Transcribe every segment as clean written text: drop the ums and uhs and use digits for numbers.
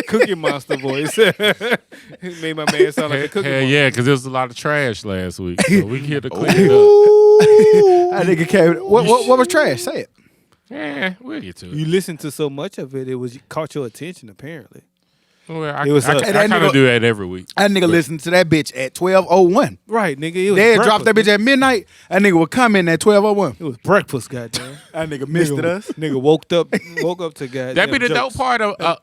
Cookie Monster voice. It made my man sound like a Cookie Monster. Yeah, because there was a lot of trash last week. So we here to clean it up. That nigga came. What was trash? Say it. Yeah, we'll get to it. You listened to so much of it, caught your attention, apparently. Well, I It was kind of do that every week. That nigga listened to that bitch at 12:01. Right, nigga. It was They had breakfast. dropped that bitch at midnight. That nigga would come in at 12:01. It was breakfast, goddamn. That nigga missed us. Nigga woke up to goddamn That be the jokes. dope part of. Well,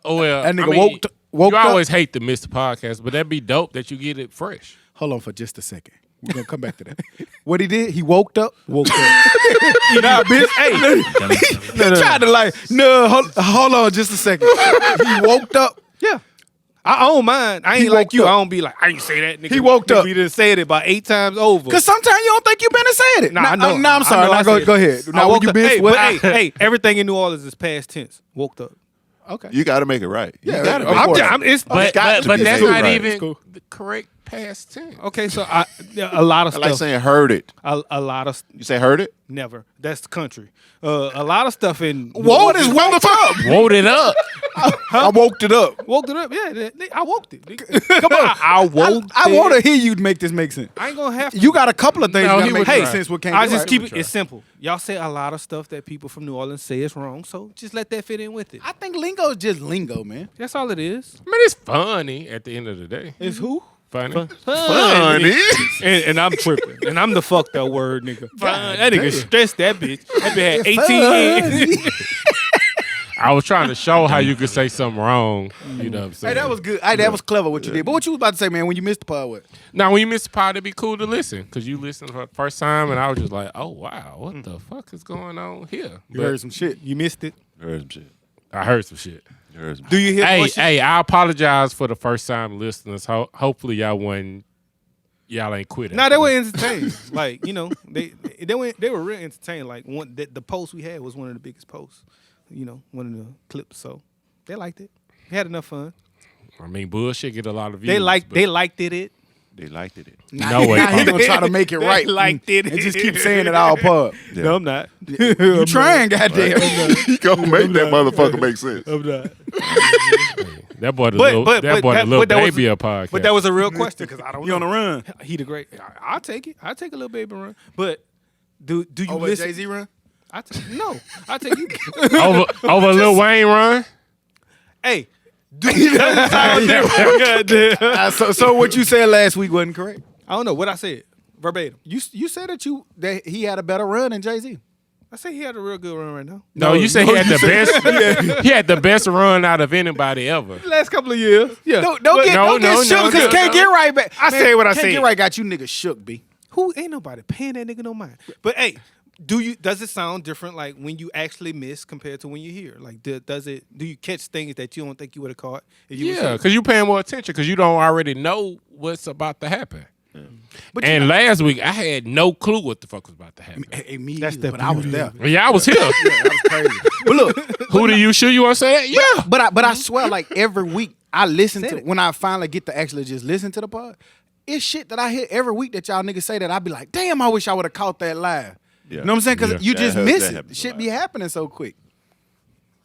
That nigga I mean, woke you up. always hate to miss the podcast, but that'd be dope that you get it fresh. Hold on for just a second. We're gonna come back to that. What he did? He woke up. Woke up. Nah, bitch. Hey, he tried to hold on just a second. He woke up. Yeah. I own mine. I ain't He like woke you. up. I don't be like, I ain't say that, nigga. He woke Nigga, up. We done said it about 8 times over. Cause sometimes you don't think you been and said it. Nah, I know. I'm sorry. I Now said go it. ahead. I Now when woke you up. been Hey, what? but hey, everything in New Orleans is past tense. Woke up. Okay. You got to make it right. You Yeah, gotta of make it course. right. But got to be that's cool, not right. even Cool. the correct past tense. Okay, so a lot of I stuff. like saying heard it. a lot of You say heard it? never. That's the country. A lot of stuff in Whoa, this woke up. Woke it up. I woke it up. woke it up. Yeah, I woke it. Come on, I woke. I it. want to hear you make this make sense. I ain't gonna have to. You got a couple of things No, that he make would hey, try. sense. What can't I get just right. keep it. It's simple. Y'all say a lot of stuff that people from New Orleans say is wrong, so just let that fit in with it. I think lingo is just lingo, man. That's all it is. I mean, it's funny at the end of the day. It's who? Funny. Funny. And I'm tripping. And I'm the fucked up word, nigga. That nigga stressed that bitch. That bitch had 18 years. I was trying to show how you could say something wrong. You know what I'm saying? Hey, that was good. Hey, that was clever what you did. But what you was about to say, man, when you missed the pod, what? Now, when you miss the pod, it'd be cool to listen because you listened for the first time, and I was just like, "Oh wow, what the fuck is going on here?" You heard some shit. You missed it. Heard some shit. I heard some shit. Heard some Do you hear voices? Hey, I apologize for the first time listeners. Hopefully, y'all ain't quit. Nah, they were entertained. Like, you know, they were real entertained. Like the post we had was one of the biggest posts. You know, one of the clips. So they liked it. They had enough fun. I mean, bullshit get a lot of views. They liked it. They liked it. No way. Now he gonna try to make it They right. liked it. And just keep saying it all pub. Yeah. No, I'm not. You trying, goddamn. You gonna make that motherfucker make sense. I'm not. That boy, the But- little, but- that but boy, that- the little but that was- baby a podcast. But that was a real question because I don't You know. on the run? He the great. I'll take it. I'll take a little baby run. But do you Over listen? Jay-Z run? I take you. over Lil Wayne run. Hey, do you sound different? Goddamn. So what you said last week wasn't correct. I don't know what I said verbatim. You said that he had a better run than Jay-Z. I say he had a real good run right now. No, you said he had the best. He had the best run out of anybody ever. Last couple of years, yeah. Don't But get shook because Can't Get Right back. I said what I Can't said. Get Right got you niggas shook, B. Who ain't nobody paying that nigga no mind. But hey, does it sound different like when you actually miss compared to when you hear? Like do you catch things that you don't think you would have caught? If you was Yeah, here? because you paying more attention because you don't already know what's about to happen. But And last week I had no clue what the fuck was about to happen. Hey, me That's either, the but I was beauty there. of Yeah, I was here. That was crazy. But look, Who do you sure you want to say that? Yeah. but I swear, like every week I listen to when I finally get to actually just listen to the pod. It's shit that I hear every week that y'all niggas say that I be like, damn, I wish I would have caught that live. Yeah. You know what I'm saying? Because Yeah. you just That miss it. happens a Shit lot. be happening so quick.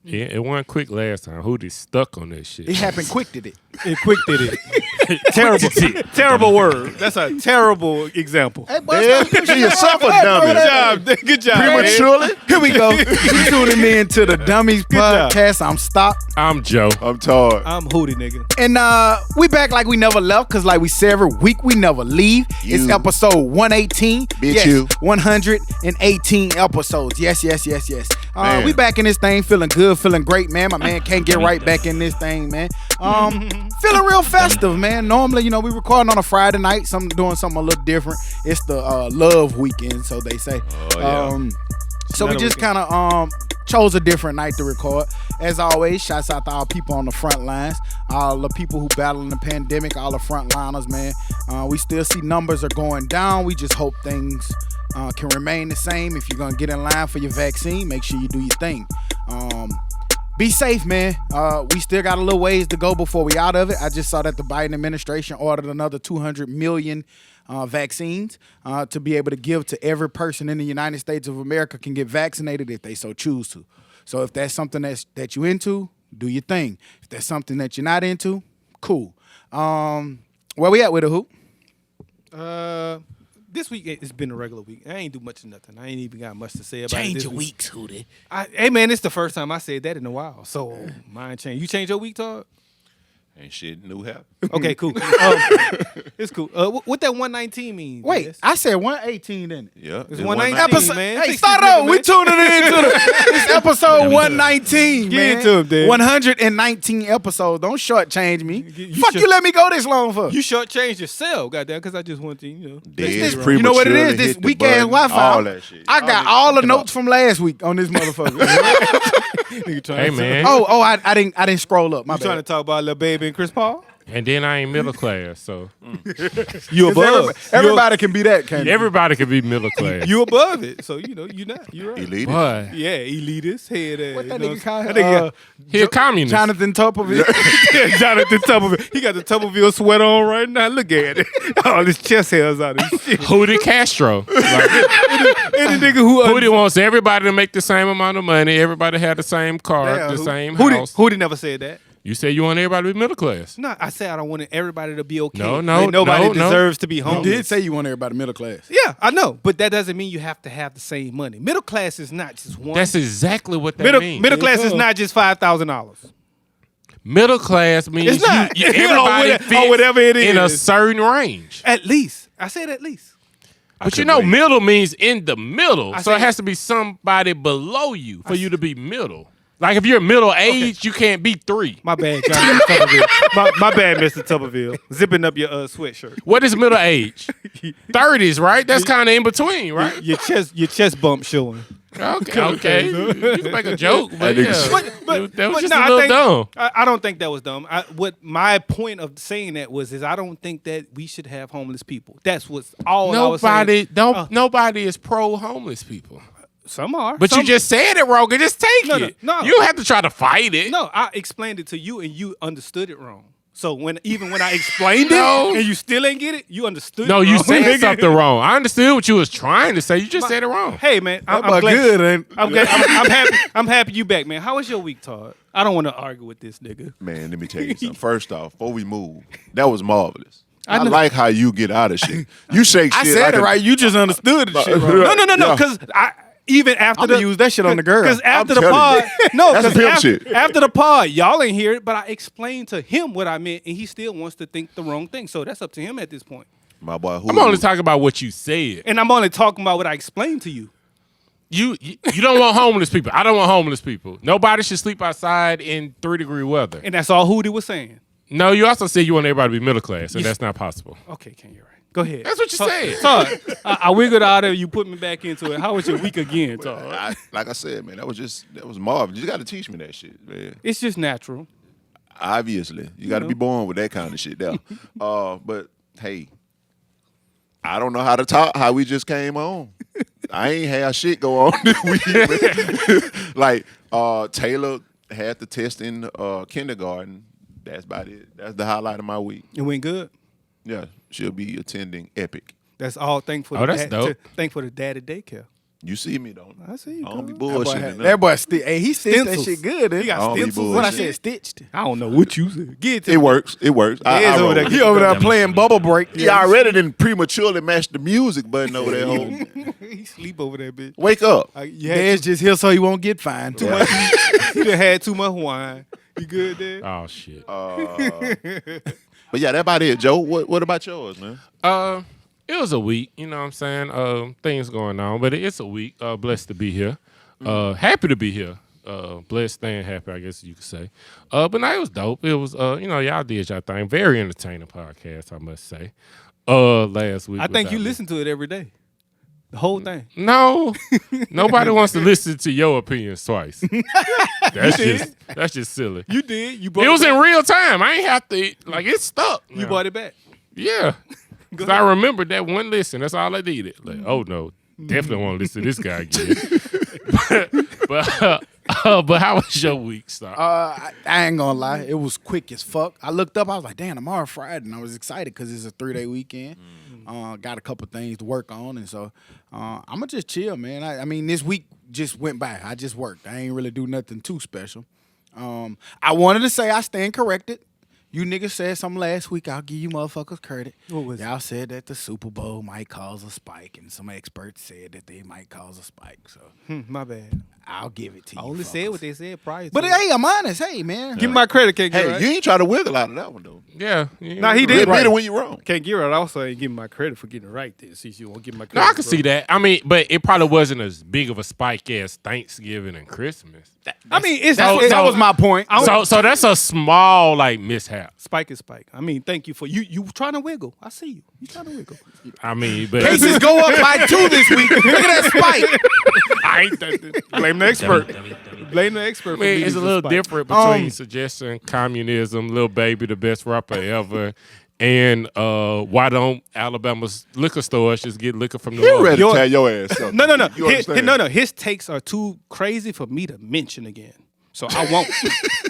Yeah, it wasn't quick last time. Hootie stuck on that shit. It happened quick, did it? It quick did it. Terrible word. That's a terrible example. Hey, boy, Yeah, stop see yourself a dummy. Good job. Good job. Prematurely? Here we go. You tuning in to the Dummies job. Podcast. I'm Stop. I'm Joe. I'm tired. I'm Hootie, nigga. And we back like we never left, because like we say every week, we never leave. It's You. episode 118. Bitch, yes, you. 118 episodes. Yes. Man. We back in this thing, feeling good, feeling great, man. My man can't get right back in this thing, man. Feeling real festive, man. Normally, you know, we recording on a Friday night, doing something a little different. It's the love weekend, so they say. Oh, yeah. So we Another just kind of chose a different night to record. As always, shouts out to all people on the front lines, all the people who battling the pandemic, all the frontliners, man. We still see numbers are going down. We just hope things can remain the same. If you're gonna get in line for your vaccine, make sure you do your thing. Be safe, man. We still got a little ways to go before we out of it. I just saw that the Biden administration ordered another 200 million vaccines to be able to give to every person in the United States of America can get vaccinated if they so choose to. So if that's something that you into, do your thing. If there's something that you're not into, cool. Where we at with the hoop? This week it's been a regular week. I ain't do much of nothing. I ain't even got much to say about it. Change this your week. weeks, Hootie. Hey man, it's the first time I said that in a while. So mine changed. You changed your week, Todd? Ain't shit new happened. Okay, cool. It's cool. What that 119 mean? Wait, Jess? I said 118, didn't it? Yeah. It's 119, Episode, man. hey, Fix start this nigga, over. We man. tuning into it's episode 119, Get man. it to him, Dan. 119 episodes. Don't shortchange me. You Fuck should- you let me go this long for? You shortchanged yourself, goddamn, because I just want to, you know. This, you know what it is? This weak ass Wi-Fi. All that shit. I got all the notes from last week on this motherfucker. Nigga trying Hey to- man. I didn't scroll up. My You trying to bad. talk about Lil Baby and Chris Paul? And then I ain't middle class, so You Everybody can be that, can't they? everybody can be middle class. You above it, so you know you not. You right. Elite. Boy, Yeah, elitist head ass. What that you know nigga call what I'm him? saying? That he a communist. Jonathan Tupovic. nigga, Jonathan Tuberville. He got the Tuberville sweater on right now. Look at it. All his chest hairs out of his shit. Hootie Castro. Like, Any nigga who Hootie wants everybody to make the same amount of money. Everybody have the same car, Yeah, the who- same Who house. never said that? You say you want everybody to be middle class. No, I said I don't want everybody to be okay. No, Like, nobody no. deserves to be You homeless. did say you want everybody middle class. Yeah, I know, but that doesn't mean you have to have the same money. Middle class is not just one. That's exactly what that means. middle class is not just $5,000. Middle class means It's not. you everybody Or fits whatever it in a is. certain range. At least I said at least. But you know, middle means in the middle. I So it said- has to be somebody below you for you to be middle. Like if you're middle age, you can't be 3. My bad, Jonathan Tuberville. My bad, Mr. Tuberville. Zipping up your sweatshirt. What is middle age? 30s, right? That's kind of in between, right? Your chest bump showing. Okay. You can make a joke, but That yeah. nigga- That was But just no, a I little think- dumb. I don't think that was dumb. What my point of saying that is I don't think that we should have homeless people. That's what's all I was saying. Nobody is pro homeless people. Some are. But Some- you just said it wrong. Just take No, it. no. You don't have to try to fight it. No, I explained it to you and you understood it wrong. So when I explained No. it and you still ain't get it, you understood No, it you wrong. said something wrong. I understood what you was trying to say. You just said it wrong. Hey man, I'm But glad. good, ain't I'm glad. I'm happy. I'm happy you back, man. How was your week, Todd? I don't want to argue with this nigga. Man, let me tell you something. First off, before we move, that was marvelous. I know. like how you get out of shit. You shake I shit. said like it a- right. You just understood the shit wrong. Right. No, Yeah. because even after I'm the gonna use that shit on the girl. Because after I'm the pod, telling you. no, That's because pimp shit. after the pod, y'all ain't hear it, but I explained to him what I meant, and he still wants to think the wrong thing. So that's up to him at this point. My boy, who I'm only talking about what you said. And I'm only talking about what I explained to you. You don't want homeless people. I don't want homeless people. Nobody should sleep outside in 3-degree weather. And that's all Hootie was saying. No, you also said you want everybody to be middle class, and that's not possible. Okay, Ken, you're right. Go ahead. That's what you said. Todd, I wiggled out of it. You put me back into it. How was your week again, Todd? like I said, man, that was marvelous. You got to teach me that shit, man. It's just natural. Obviously, you got to be born with that kind of shit there. But hey, I don't know how to talk. How we just came on. I ain't had shit go on this week. Man. Like Taylor had the test in kindergarten. That's about it. That's the highlight of my week. It went good. Yeah, she'll be attending Epic. That's all. Thankful. Oh, that's dope. Thankful to daddy daycare. You see me, don't you? I see you. I don't be girl. bullshitting. That boy, hey, he stitched that Stencils. shit good. He got I don't be stencils. What I bullshitting. said, stitched. I don't know what you said. Get it to It me. works. It works. I Yes, over roll. there. He over there playing bubble break. Yeah, I already done prematurely mashed the music button over there. Home. He sleep over that bitch. Wake up. You had Dad's just here so he won't get fined. too much. He done had too much wine. You good there? Oh shit. But yeah, that about it, Joe. What about yours, man? It was a week. You know what I'm saying? Things going on, but it's a week. Blessed to be here. Happy to be here. Blessed, staying happy, I guess you could say. But no, it was dope. It was, y'all did y'all thing. Very entertaining podcast, I must say. Last week. I think you without me. listen to it every day. The whole thing. No, nobody wants to listen to your opinions twice. That's just silly. You did. You brought It was back. in real time. I ain't have to it's stuck. You now. brought it back. Yeah. Because I remembered that one listen. That's all I needed. Like, oh no, definitely want to listen to this guy again. but how was your week, Star? I ain't gonna lie, it was quick as fuck. I looked up, I was like, damn, tomorrow Friday, and I was excited because it's a 3-day weekend. Got a couple things to work on, and so I'm gonna just chill, man. I mean, this week just went by. I just worked. I ain't really do nothing too special. I wanted to say I stand corrected. You niggas said something last week. I'll give you motherfuckers credit. What was Y'all said that the Super Bowl might cause a spike, and some experts said that they might cause a spike. So My bad. I'll give it to I you. only fuckers. said what they said prior. But to hey, I'm honest. Hey, man. give me my credit. Can't get Hey, right. you ain't try to wiggle out of that one though. Yeah. Nah, he You did admit right. it when you're wrong. Can't give it. I also ain't giving my credit for getting it right. Then, since you won't give my credit. No, I can bro. see that. I mean, but it probably wasn't as big of a spike as Thanksgiving and Christmas. I mean, it's That was my point. So that's a small like mishap. Spike is spike. I mean, thank you for you. You trying to wiggle? I see you. You trying to wiggle? I mean, but Cases go up by 2 this week. Look at that spike. I ain't that. Blame the expert. Blame the expert. I mean, it's a little different between suggesting communism, Lil Baby, the best rapper ever, and why don't Alabama's liquor stores just get liquor from New You Orleans? ready to tear your ass up. No. You understand? No. His takes are too crazy for me to mention again. So I won't.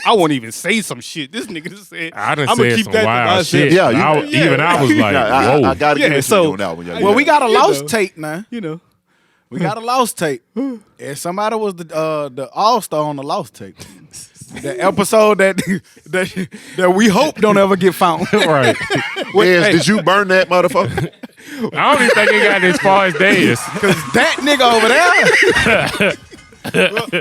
I won't even say some shit. This nigga just said. I done I'ma said keep some that to wild myself. shit. Yeah, Even I was like, Yeah, whoa. I got to Yeah, give it to so- you on that one. Yeah, Well, we got a You lost know. tape now. You know. We got a lost tape. And somebody was the all-star on the lost tape. The episode that we hope don't ever get found. Right. Yes, did you burn that motherfucker? I don't even think it got as far as Dez. That nigga over there.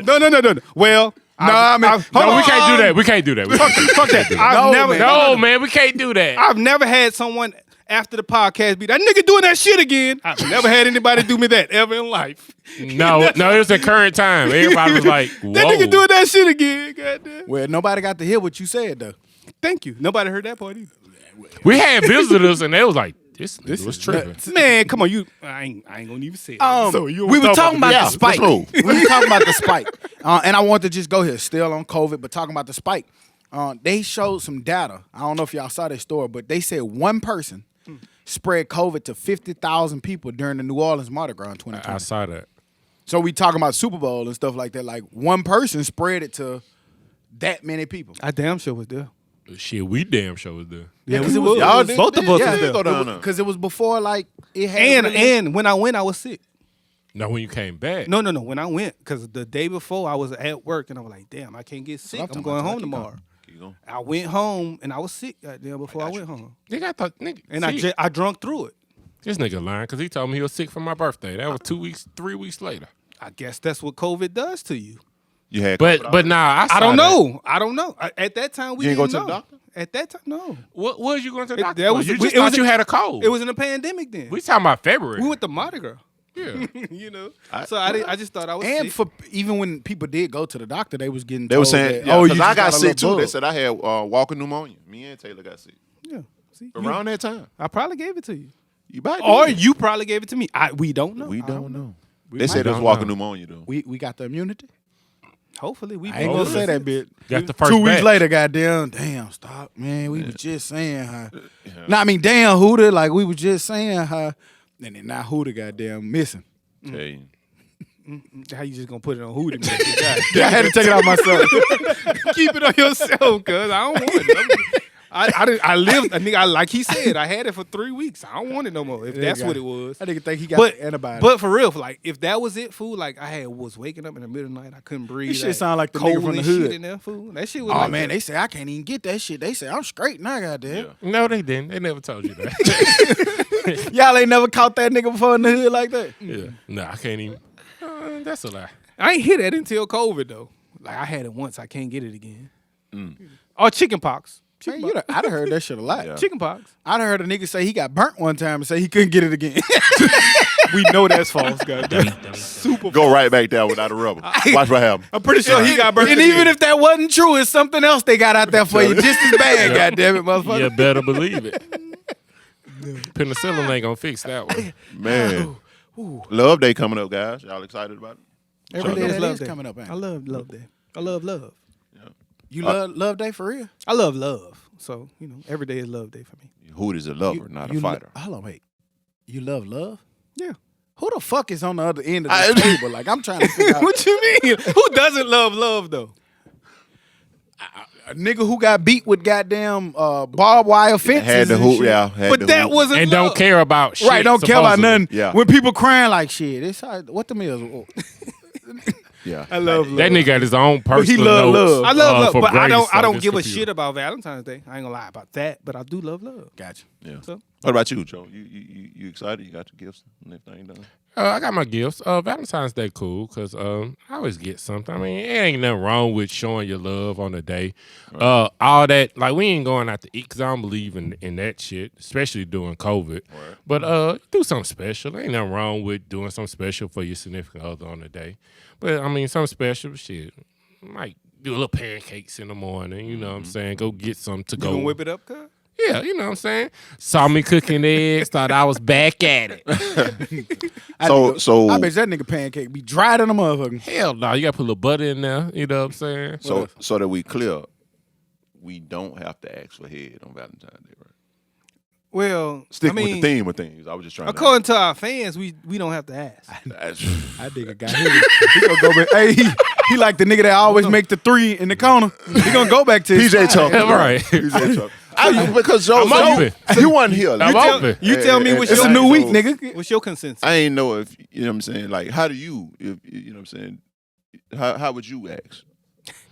No. Well, I mean, hold No, on. we can't do that. We can't do that. We can't do Fuck that. that. I've never. man. No, man, we can't do that. I've never had someone after the podcast be that nigga doing that shit again. I've never had anybody do me that ever in life. No, it was a current time. Everybody was like, whoa. That nigga doing that shit again. Goddamn. Well, nobody got to hear what you said, though. Thank you. Nobody heard that part either. We had visitors, and they was like, this nigga was tripping. Man, come on, you. I ain't gonna even say it. So you we were talking about Yeah, the spike. let's We were talking about the spike. And I want to just go here, still on COVID, but talking about the spike. They showed some data. I don't know if y'all saw that story, but they said one person spread COVID to 50,000 people during the New Orleans Mardi Gras in 2020. I saw that. So we talking about Super Bowl and stuff like that. Like one person spread it to that many people. I damn sure was there. Shit, we damn sure was there. Yeah, because it was Y'all did- both of us yeah, was there. go down there. because it was before like it had And when I went, I was sick. No, when you came back. No. When I went, because the day before I was at work and I was like, damn, I can't get sick. I'm going home tomorrow. Keep going. I went home and I was sick goddamn before I went home. Nigga, I thought, nigga, And see, I drunk through it. this nigga lying because he told me he was sick for my birthday. That was 3 weeks later. I guess that's what COVID does to you. You had But nah, I don't know. I don't know. At that time, we You ain't didn't go to the know. doctor? At that time, no. What was you going to the It- doctor that for? was- You it just was thought a- you had a cold. It was an pandemic then. we talking about February. We went to Mardi Gras. Yeah. You know, so I just thought I was And sick. for even when people did go to the doctor, they was getting They were told saying, that, oh, you because I just got a sick too. little They bug. said I had walking pneumonia. Me and Taylor got sick Yeah, see, around that time. I probably gave it to you, You might or did. you probably gave it to me. We don't know. We don't know. We They said it was don't walking know. pneummonia though. we got the immunity. Hopefully, we. I ain't gonna say that bit. Got the first 2 weeks batch. later, goddamn, damn, stop, man. We was just saying her. No, I mean, damn, Huda, like we was just saying her, and then now Huda, goddamn, missing. Tell you. How you just gonna put it on who? Yeah, I had to take it out myself. Keep it on yourself, cause I don't want it. I lived. Like he said, I had it for 3 weeks. I don't want it no more. If that's what it was. I didn't think he got But the antibiotic. But for real, like if that was it, fool. Like I was waking up in the middle of the night. I couldn't breathe. This shit like, sound like the cold nigga from the and hood. shit in there, fool. That shit was. Oh like man, that. they say I can't even get that shit. They say I'm straight now, goddamn. No, they didn't. They never told you that. Y'all ain't never caught that nigga before in the hood like that. Yeah. No, I can't even. That's a lie. I ain't hit that until COVID though. Like I had it once. I can't get it again. Or chicken pox. Man, I done heard that shit a lot. Yeah. Chicken pox. I done heard a nigga say he got burnt one time and say he couldn't get it again. We know that's false, goddamn. Super. Go right back down without a rubber. Watch what happens. I'm pretty sure he got burnt. And even if that wasn't true, it's something else they got out there for you just as bad, goddamn it, motherfucker. You better believe it. Penicillin ain't gonna fix that one. Man. Love Day coming up, guys. Y'all excited about it? Every day It's that Love is Day. coming up, ain't I it? love Love Day. I love love. You love Day for real? I love love. So, every day is Love Day for me. Hood is a lover, not a You fighter. Hold on, wait. You love love? Yeah. Who the fuck is on the other end of the table? Like, I'm trying to figure out. What you mean? Who doesn't love love though? A nigga who got beat with goddamn barbed wire fences. Had the and hoop, shit. yeah. Had But the that hoop. wasn't And love. don't care about shit. Right, don't care about supposedly. nothing. Yeah. When people crying like shit, it's what the is. Yeah. I love love. That nigga got his own personal love notes. love. I love love, for but I grace don't on give this a computer. shit about Valentine's Day. I ain't gonna lie about that, but I do love love. Gotcha. Yeah. So What about you, Joe? You excited? You got your gifts and everything done? I got my gifts. Valentine's Day cool because I always get something. I mean, it ain't nothing wrong with showing your love on the day. All that, like, we ain't going out to eat because I don't believe in that shit, especially during COVID. Right. But do something special. There ain't nothing wrong with doing something special for your significant other on the day. But, I mean, something special, shit. Might do a little pancakes in the morning, you know what I'm saying? Go get some to you go. gonna whip it up, cuz? Yeah, you know what I'm saying? Saw me cooking eggs, thought I was back at it. So I bet that nigga pancake be dried in the motherfucker. Hell no, you gotta put a little butter in there, you know what I'm saying? so that we clear, we don't have to ask for head on Valentine's Day, right? Well, Sticking I mean, with the theme of things. I was just trying according to our fans, we don't have to ask. That's, I nigga got him. He gonna go back. Hey, he like the nigga that always make the 3 in the corner. He gonna go back to his PJ spot. talking. Right. PJ talking. because Joe, I'm open. you wasn't here. I'm open. You tell me what's It's your a new week, nigga. What's your consensus? I ain't know if you know what I'm saying. Like, how do you? If, you know what I'm saying. How would you ask?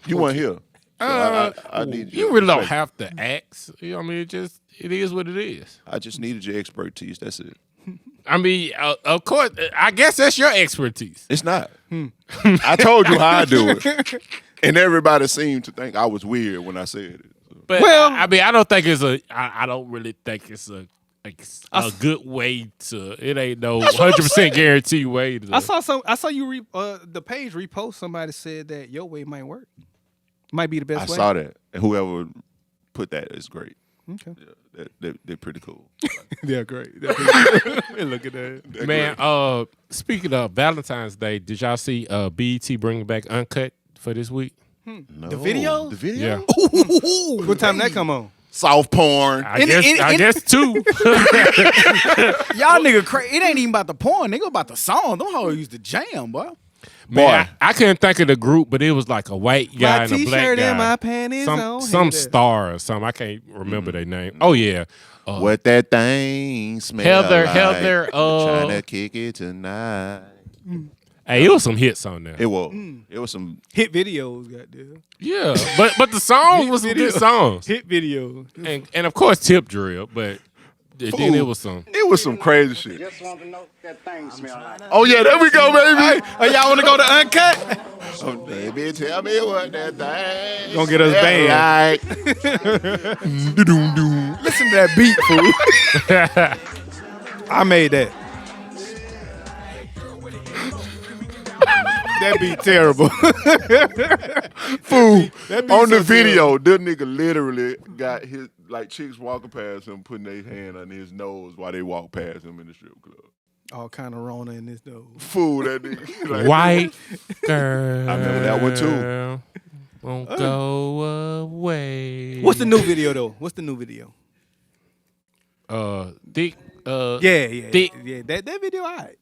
You weren't here. So I need You really don't have to ask. You know what I mean? It is what it is. I just needed your expertise. That's it. I mean, of course, I guess that's your expertise. It's not. I told you how I do it, and everybody seemed to think I was weird when I said it. But Well- I mean, I don't think it's I don't really think it's a good way to. It ain't no 100% guarantee way to. I saw you the page repost. Somebody said that your way might work. Might be the best I way. saw that, and whoever put that is great. Okay. Yeah, they're pretty cool. They're great. Look at that. They're Man, great. speaking of Valentine's Day, did y'all see BET bringing back Uncut for this week? No. the video? The video. Yeah. What time that come on? Soft porn. I guess two. Y'all nigga crazy. It ain't even about the porn, nigga. About the song. Them hoes used to jam, boy. Man, I couldn't think of the group, but it was like a white guy My and a black t-shirt guy. and my panties on. Some Hate that. star or something. I can't remember their name. Oh yeah. What that thing smell Heather, like? Heather, Trying to kick it tonight. Hey, it was some hits on there. It was. It was some. Hit videos, goddamn. Yeah, but the songs was some good songs, Hit videos. and of course tip drill, but then it was some. It was some crazy shit. Just want to know what that thing smell like. Oh yeah, there we go, baby. Oh, y'all want to go to Uncut? Oh, baby, tell me what that thing. Gonna get us banned. Listen to that beat, fool. I made that. That be terrible. Fool. That be On the so video, that nigga literally got his like chicks walking past him, putting their hand on his nose while they walk past him in the strip club. All kind of Rona in this though. Fool, that nigga. Like, White girl. I remember that one too. Won't go away. What's the new video though? What's the new video? Dick. Yeah. Dick. Yeah, that video, all right.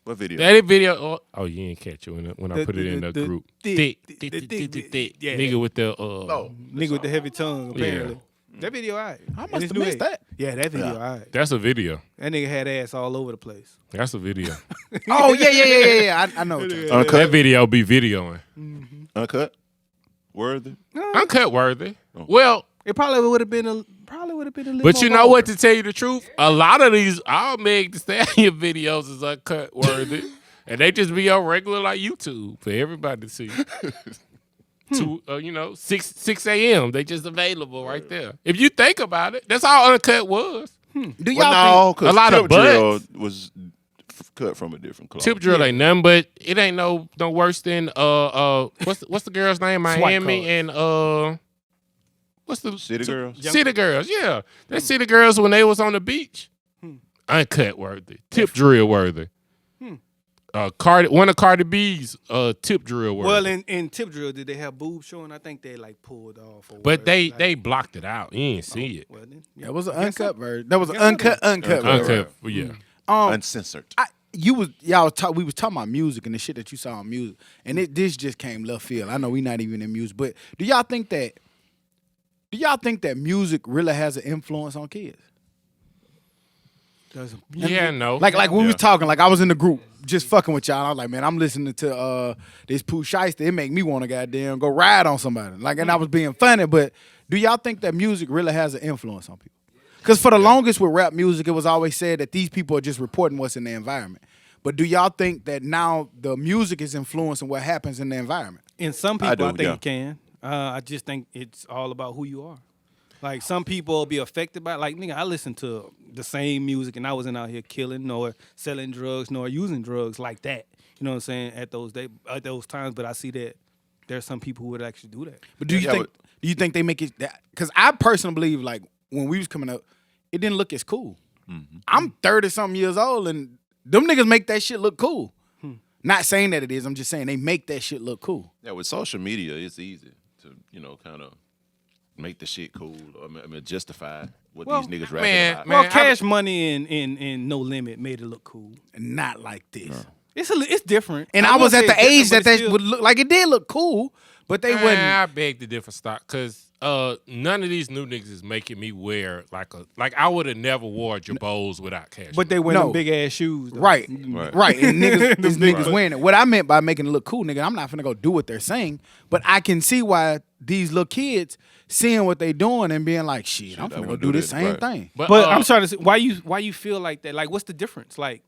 What video? That video. Oh, you didn't catch it when I The- put it in the the group. thick, Thick, the thick, thick, thick, thick. yeah. Nigga with the Nigga with the heavy tongue, apparently. That video, all right. I And must it's have new missed age. that. Yeah, that video, all right. That's a video. That nigga had ass all over the place. That's a video. Oh, yeah. I know what you're talking That Uncut. video be videoing. Uncut. Worthy. Uncut worthy. Well, It probably would have been a little but more you know what? vulgar. To tell you the truth, a lot of these all Meg Thee Stallion videos is uncut worthy, and they just be on regular like YouTube for everybody to see. To 6 a.m. They just available right there. If you think about it, that's all uncut was. Do y'all Well, no, because A lot of Tip Drill butts. was cut from a different cloth. Tip drill ain't nothing, but it ain't no worse than what's the girl's name? Miami card. and what's the City Girls. City Girls, yeah. That City Girls when they was on the beach. Uncut worthy. Tip drill worthy. One of Cardi B's tip drill worthy. Well, in Tip Drill, did they have boobs showing? I think they like pulled off. Or but whatever. they blocked it out. You ain't see it. Well, then, That was an Guess uncut so. version. That was an Guess so. uncut version. Uncut, yeah. Uncensored. We was talking about music and the shit that you saw on music, and this just came left field. I know we not even in music, but do y'all think that music really has an influence on kids? doesn't. Yeah, no. Like we was talking, like I was in the group just fucking with y'all. I was like, man, I'm listening to this Pooh Shiesty. It make me want to goddamn go ride on somebody. Like, and I was being funny, but do y'all think that music really has an influence on people? Because for the longest with rap music, it was always said that these people are just reporting what's in the environment. But do y'all think that now the music is influencing what happens in the environment? In some people, I think yeah. it can. I just think it's all about who you are. Like, some people will be affected by it. Like, nigga, I listen to the same music and I wasn't out here killing nor selling drugs nor using drugs like that. You know what I'm saying? At those times. But I see that there's some people who would actually do that. But do you think they make it that? Because I personally believe, like, when we was coming up, it didn't look as cool. Mm-hmm. I'm 30-something years old and them niggas make that shit look cool. Not saying that it is. I'm just saying they make that shit look cool. Yeah, with social media, it's easy to, kind of make the shit cool. I mean, justify what these niggas rapping about. Well, Cash Money and No Limit made it look cool. Not like this. No. It's different. And I was at the age that would look like it did look cool, but they wouldn't. I beg the different stock because none of these new niggas is making me wear like I would have never wore Jabos without Cash. But they wear them big ass shoes. Though. Right. And niggas wearing it. What I meant by making it look cool, nigga, I'm not finna go do what they're saying, but I can see why these little kids seeing what they doing and being like, shit, I'm finna go do this same thing. But I'm trying to see why you feel like that. Like, what's the difference? Like,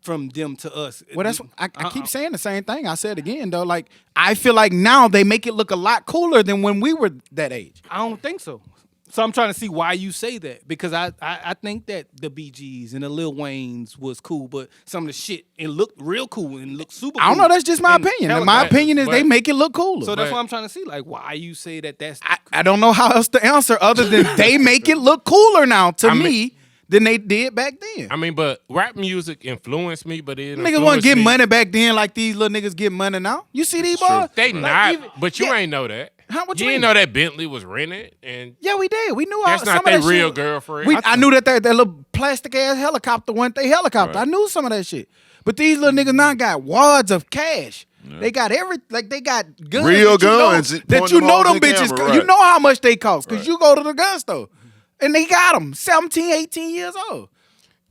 from them to us. Well, that's I keep saying the same thing. I said again though. Like, I feel like now they make it look a lot cooler than when we were that age. I don't think so. So I'm trying to see why you say that, because I think that the BGs and the Lil Waynes was cool, but some of the shit, it looked real cool and looked super cool. I don't know. That's just my opinion. And my opinion is they make it look cooler. So that's what I'm trying to see. Like, why you say that? That's I don't know how else to answer other than they make it look cooler now to me than they did back then. I mean, but rap music influenced me, but it niggas wasn't getting money back then like these little niggas get money now. You see these boys? They not, but you ain't know that. How much? You didn't know that Bentley was rented, and yeah, we did. We knew that's not their real girlfriend. I knew that little plastic ass helicopter wasn't their helicopter. Right. I knew some of that shit. But these little niggas now got wads of cash. Yeah. They got they got guns. Real guns. That you know them bitches. Camera, right. You know how much they cost because you go to the gun store. And they got them 17, 18 years old.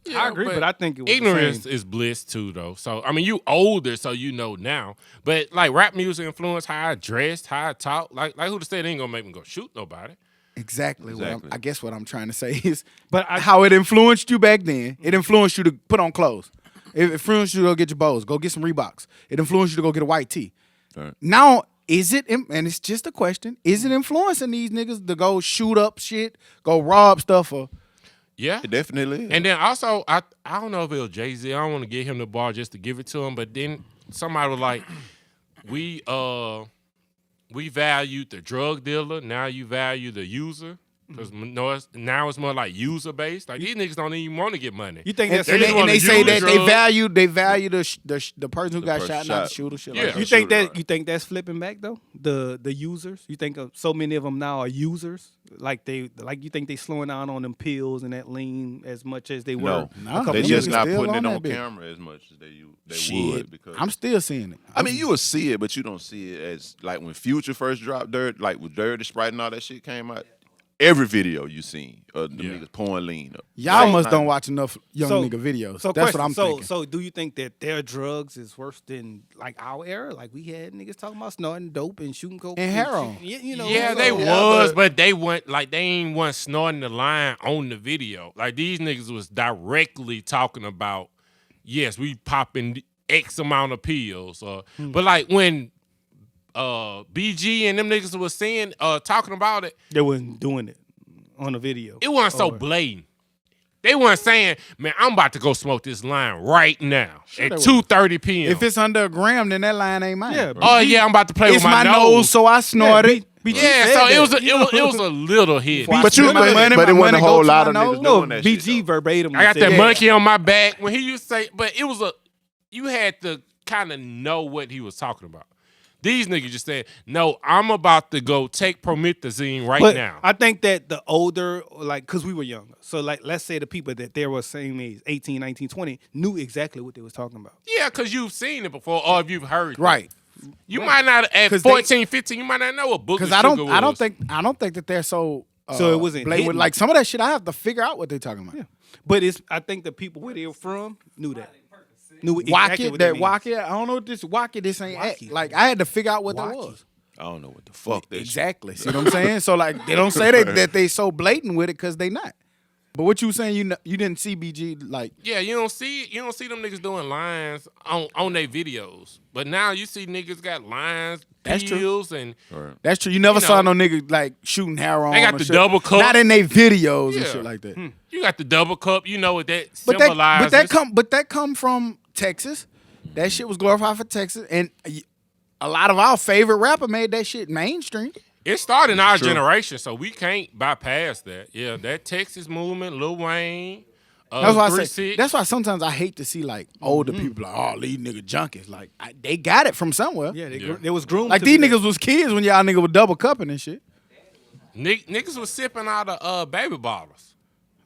Yeah, I agree, but I think it was ignorance is bliss too, though. So I mean, you older, so you know now. But like rap music influenced how I dressed, how I talk. Like who to say they ain't gonna make me go shoot nobody? Exactly. I guess what I'm trying to say is, how it influenced you back then. It influenced you to put on clothes. It influenced you to go get your bows, go get some Reeboks. It influenced you to go get a white tee. Right. Now, is it? And it's just a question: is it influencing these niggas to go shoot up shit, go rob stuff, or? Yeah, it definitely is. And then also, I don't know if it was Jay-Z. I don't want to give him the bar just to give it to him. But then somebody was like, we valued the drug dealer. Now you value the user. Because now it's more like user based. Like these niggas don't even want to get money. You think that's and they say that they value the person who got shot, not the shooter. Shit. Yeah. Like You think that's flipping back though? The users. You think so many of them now are users? You think they slowing down on them pills and that lean as much as they were? No, they just not putting it on camera as much as they would. Because I'm still seeing it. I mean, you will see it, but you don't see it as like when Future first dropped Dirt, like with Dirty Sprite and all that shit came out. Every video you seen of the niggas pouring lean up. Y'all must don't watch enough young nigga videos. So that's what I'm thinking. So do you think that their drugs is worse than like our era? Like we had niggas talking about snorting dope and shooting coke and heroin. Yeah, they was, but they went like they ain't one snorting the line on the video. Like these niggas was directly talking about, yes, we popping X amount of pills. But like when BG and them niggas was saying, talking about it. They wasn't doing it on the video. It wasn't so blatant. They weren't saying, man, I'm about to go smoke this line right now at 2:30 p.m. If it's under a gram, then that line ain't mine. Yeah, I'm about to play with my nose, so I snorted. So it was a little hit. But it wasn't a whole lot of niggas doing that shit. BG verbatim. I got that monkey on my back when he used to say, but it was you had to kind of know what he was talking about. These niggas just said, no, I'm about to go take promethazine now. I think that the older, like, because we were younger. So, like, let's say the people that they were same age, 18, 19, 20, knew exactly what they was talking about. Yeah, because you've seen it before or if you've heard it. Right. You might not, at 14, 15, you might not know what book of sugar was. I don't think that they're so it wasn't like some of that shit I have to figure out what they're talking about. Yeah. But I think the people where they were from knew that. Knew Walk exactly it, what that means. walk it. I don't know what this walk it. This ain't Walk it. like I had to figure out what that Walk it. was. I don't know what the fuck that Exactly. See what I'm saying? So like they don't say that they so blatant with it because they not. But what you saying? You didn't see BG like Yeah, you don't see them niggas doing lines on their videos. But now you see niggas got lines, That's true. pills, and that's true. You never You saw know. no nigga like shooting heroin. They got or the shit. double cup. Not in their videos and Yeah. shit like that. you got the double cup. You know what that But symbolizes. that come from Texas. That shit was glorified for Texas, and a lot of our favorite rapper made that shit mainstream. It started in our True. generation, so we can't bypass that. Yeah, that Texas movement, Lil Wayne, That's why I 3 say. 6. That's why sometimes I hate to see like older people like, oh, these nigga junkies. Like they got it from somewhere. Yeah, Yeah. they was groomed. Like to these be niggas was kids when y'all nigga was double cupping and shit. Niggas was sipping out of baby bottles.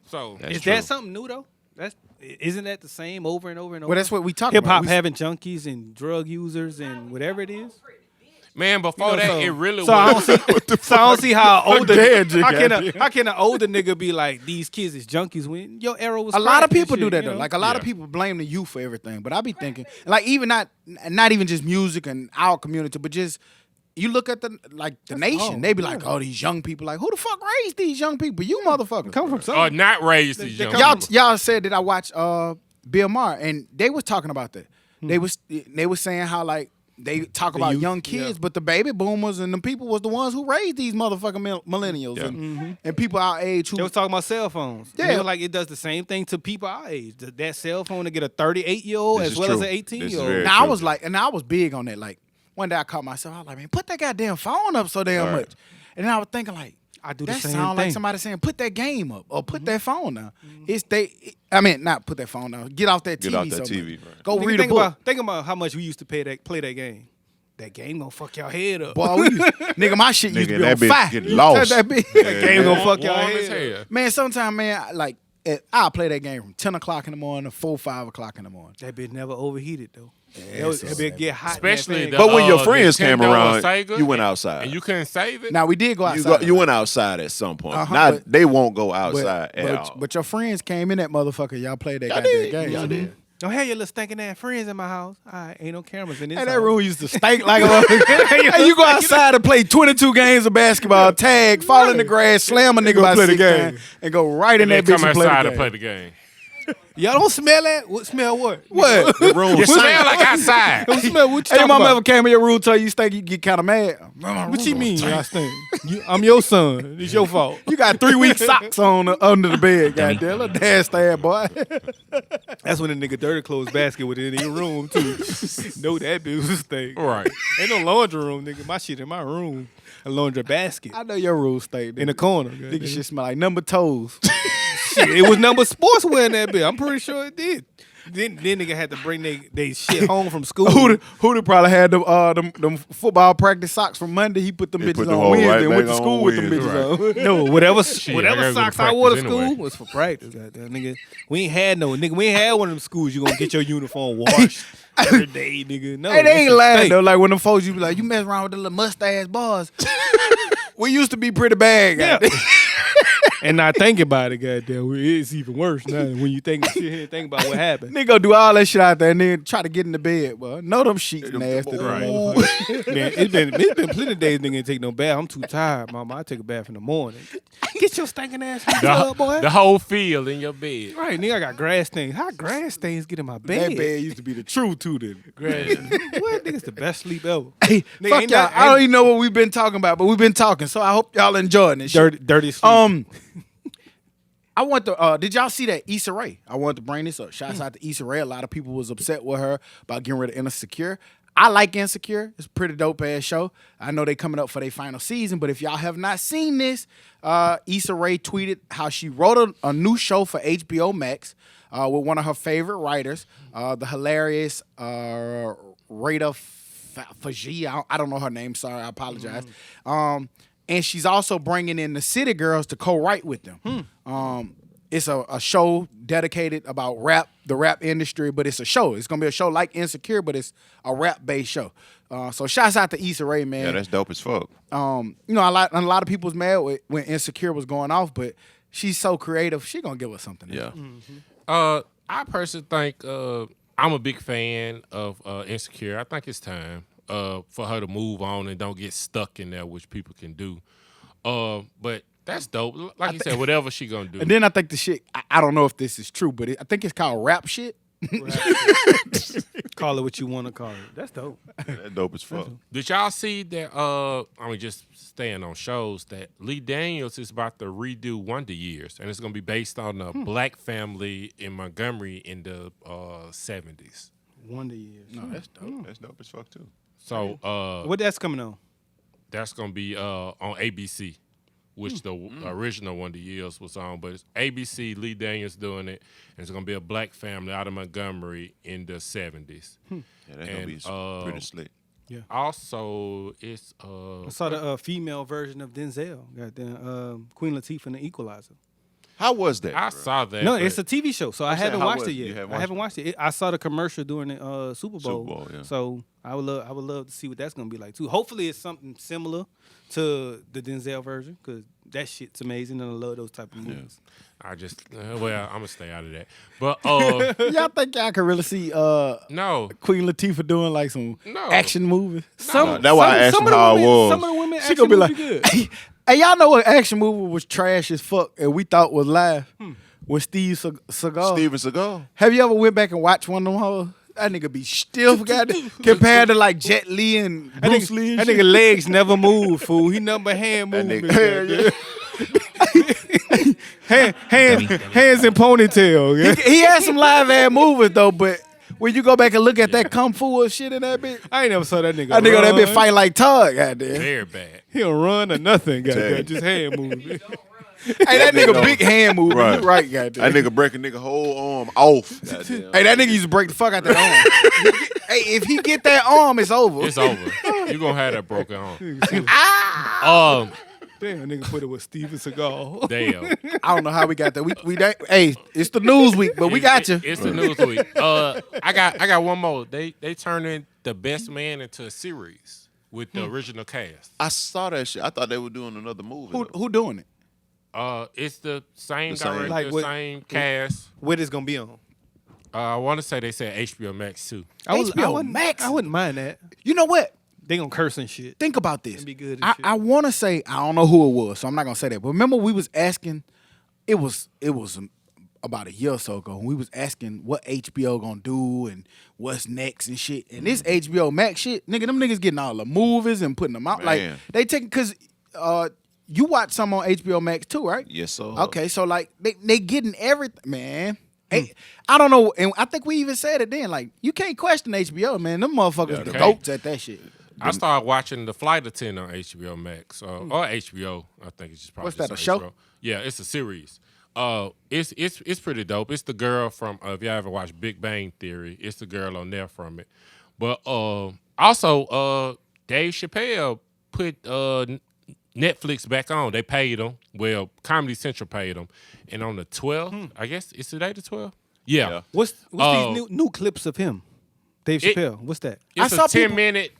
So That's Is true. that something new though? Isn't that the same over and over and over? Well, that's what we talking Hip about. hop We- having junkies and drug users and whatever it is. man, before that, it really So I was. don't see. So I don't see how older. dead, Jig, How can an older nigga be like these kids is junkies when your era was? A lot of crack and people do shit, that you though. know? Like a lot of Yeah. people blame the youth for everything. But I be thinking, like even not even just music and our community, but just you look at the nation. They be like, oh, these young people. Like, who the fuck raised these young people? You motherfuckers. come from Or something. not raised these they young come- people. Y'all said that I watched Bill Maher, and they was talking about that. They was saying how like they talk about youth, young kids, but the baby boomers and the people was the ones who raised these motherfucking millennials Yeah. and people our age who They was talking about cell phones. Yeah. You know, like it does the same thing to people our age. That cell phone to get a 38-year-old This as is well true. as an This is 18-year-old. very- Now I true. was like, and I was big on that. Like one day I caught myself, I was like, man, put that goddamn phone up so damn Right. much. And then I was thinking like, I do the that same sound like thing. somebody saying, put that game up or put that phone down. I mean, not put that phone down. Get off that Get TV. off that so TV, much. right. Go Nigga, read a book. think about how much we used to play that game. That game gonna fuck your head up. Boy, nigga, my shit used to Nigga, be that on bitch fire. get lost. That bitch. That game gonna fuck your Warm head as up. hell. Man, sometimes, man, like, I'll play that game from 10 o'clock in the morning to 4, 5 o'clock in the morning. That bitch never overheated though. it's That bitch get hot. in that Especially thing. the, But when your friends Nintendo came or around, Sega, you went outside. and you couldn't save it. Now, we did go You, outside. you went outside at some point. Uh-huh, Now but- they won't go outside at all. but your friends came in that motherfucker. Y'all played that Y'all goddamn did. game. Y'all did. Don't have your little stinking ass friends in my house. Ain't no cameras in this And house. that room used to stink like a motherfucker. And you go outside and play 22 games of basketball, tag, fall in the grass, slam a nigga Go by play the 6 game. times, and go right in And that then bitch come and play outside the and game. play the game. Y'all don't smell that? What smell what? What? The room You was smell like outside. Don't smell what you Hey, your talking mama about? ever came in your room tell you stink, you get kind of mad? What you mean? I stink. I'm your son. It's your fault. You got 3 week socks on under the bed, goddamn. Little nasty ass boy. That's when the nigga dirty clothes basket was in your room too. Know that bitch was stink. Right. Ain't no laundry room, nigga. My shit in my room. A laundry basket I know your room stink. in the corner. Nigga goddamn. shit smell like number toes. Shit, it was number sportswear in that bitch. I'm pretty sure it did. Then nigga had to bring they shit home from school. Who probably had them football practice socks from Monday. He put them He bitches put them on whole Wednesday right and went back to on school with them Wednesday. bitches on. No, whatever Shit, I whatever gotta go to socks I wore to practice school anyway. was for practice. Goddamn, nigga, we ain't had one of them schools you gonna get your uniform washed every day, nigga. No, Hey, that they ain't shit lying stink. though. Like when them folks, you be like, you mess around with the little mustache bars. We used to be pretty bad, Yeah. goddamn. And not thinking about it, goddamn, it's even worse now when you sit here and think about what happened. Nigga go do all that shit out there and then try to get in the bed. Well, know them sheets nasty. them Right. motherfuckers. Man, it's been plenty of days nigga ain't take no bath. I'm too tired, mama. I take a bath in the morning. Get your stinking ass in the tub, boy. The whole field in your bed. Right, nigga, I got grass stains. How grass stains get in my bed? That bed used to be the truth too then. What? Nigga's the best sleep ever. Hey, Nigga, fuck ain't y'all. not- I don't even know what we've been talking about, but we've been talking. So I hope y'all enjoying this shit. Dirty sleep. I want to. Did y'all see that Issa Rae? I wanted to bring this up. Shouts out to Issa Rae. A lot of people was upset with her about getting rid of Insecure. I like Insecure. It's a pretty dope ass show. I know they coming up for their final season, but if y'all have not seen this, Issa Rae tweeted how she wrote a new show for HBO Max with one of her favorite writers, the hilarious Rita Fajee. I don't know her name. Sorry, I apologize. And she's also bringing in the City Girls to co-write with them. It's a show dedicated about rap, the rap industry, but it's a show. It's gonna be a show like Insecure, but it's a rap-based show. So shouts out to Issa Rae, man. Yeah, that's dope as fuck. You know, a lot of people was mad when Insecure was going off, but she's so creative. She gonna give us something. Yeah. I personally think I'm a big fan of Insecure. I think it's time for her to move on and don't get stuck in there, which people can do. But that's dope. Like you said, whatever she gonna do. And then I think the shit, I don't know if this is true, but I think it's called rap shit. Call it what you want to call it. That's dope. That dope as fuck. Did y'all see that? Just staying on shows, that Lee Daniels is about to redo Wonder Years, and it's gonna be based on a black family in Montgomery in the 70s. Wonder Years. No, that's dope. That's dope as fuck too. So What that's coming on? that's gonna be on ABC, which the original Wonder Years was on, but it's ABC. Lee Daniels doing it, and it's gonna be a black family out of Montgomery in the 70s. Yeah, that's gonna be pretty slick. Also, it's I saw the female version of Denzel. Got Queen Latifah and the Equalizer. How was that? I bro? saw that. No, but it's a TV show, so I saying, haven't how watched was it it? You yet. haven't I haven't watched watched it. I saw the commercial during the Super Bowl. Bowl, yeah. So I would love to see what that's gonna be like too. Hopefully, it's something similar to the Denzel version because that shit's amazing and I love those type of movies. I just I'm gonna stay out of that. But Y'all think y'all could really see no, Queen Latifah doing like some No. action movies? That's why I asked him how it was. Some of the women She actually gonna be like, good. hey, y'all know what action movie was trash as fuck and we thought was live? With Steve Seagal. Steven Seagal. Have you ever went back and watched one of them hoes? That nigga be stiff, goddamn, compared to like Jet Li and Bruce Lee. That nigga legs never move, fool. He number hand That movement. nigga. Hands in ponytail. Yeah. He had some live ass movies though, but when you go back and look at that kung fu or shit in that bitch, I ain't never saw that nigga. that nigga that run. bitch fight like Todd, goddamn. very bad. He don't run or nothing, goddamn. Dang. Just hand movement. Hey, that nigga nigga- big hand movement, Right. right, goddamn. That nigga break a nigga whole arm off. Goddamn. Hey, that nigga used to break the fuck out that arm. Hey, if he get that arm, it's over. It's over. You gonna have that broken arm. Damn, nigga put it with Steven Seagal. Damn. I don't know how we got that. Hey, it's the news week, but we got you. It's the news week. I got one more. They turning The Best Man into a series with the original cast. I saw that shit. I thought they were doing another movie. Who doing it? It's the same The same- director, Like what- same cast. What is gonna be on? I want to say they said HBO Max too. HBO Max? I wouldn't mind that. You know what? They gonna curse and shit. Think about this. It'd be good as shit. I want to say I don't know who it was, so I'm not gonna say that. But remember, we was asking. It was about a year or so ago. And we was asking what HBO gonna do and what's next and shit. And this HBO Max shit, nigga, them niggas getting all the movies and putting them out. Like Man. they taking because you watch some on HBO Max too, right? Yes, sir. Okay, so like they getting everything, man. Hey, I don't know, and I think we even said it then. Like you can't question HBO, man. Them motherfuckers the okay. goats at that shit. I started watching The Flight Attendant on HBO Max or HBO. I think it's just probably What's that, just a show? HBO. Yeah, it's a series. It's pretty dope. It's the girl from if y'all ever watched Big Bang Theory, it's the girl on there from it. But also Dave Chappelle put Netflix back on. They paid him. Well, Comedy Central paid him. And on the 12th, I guess it's today the 12th. Yeah. What's these new clips of him? Dave Chappelle. What's that? It's I saw a 10-minute.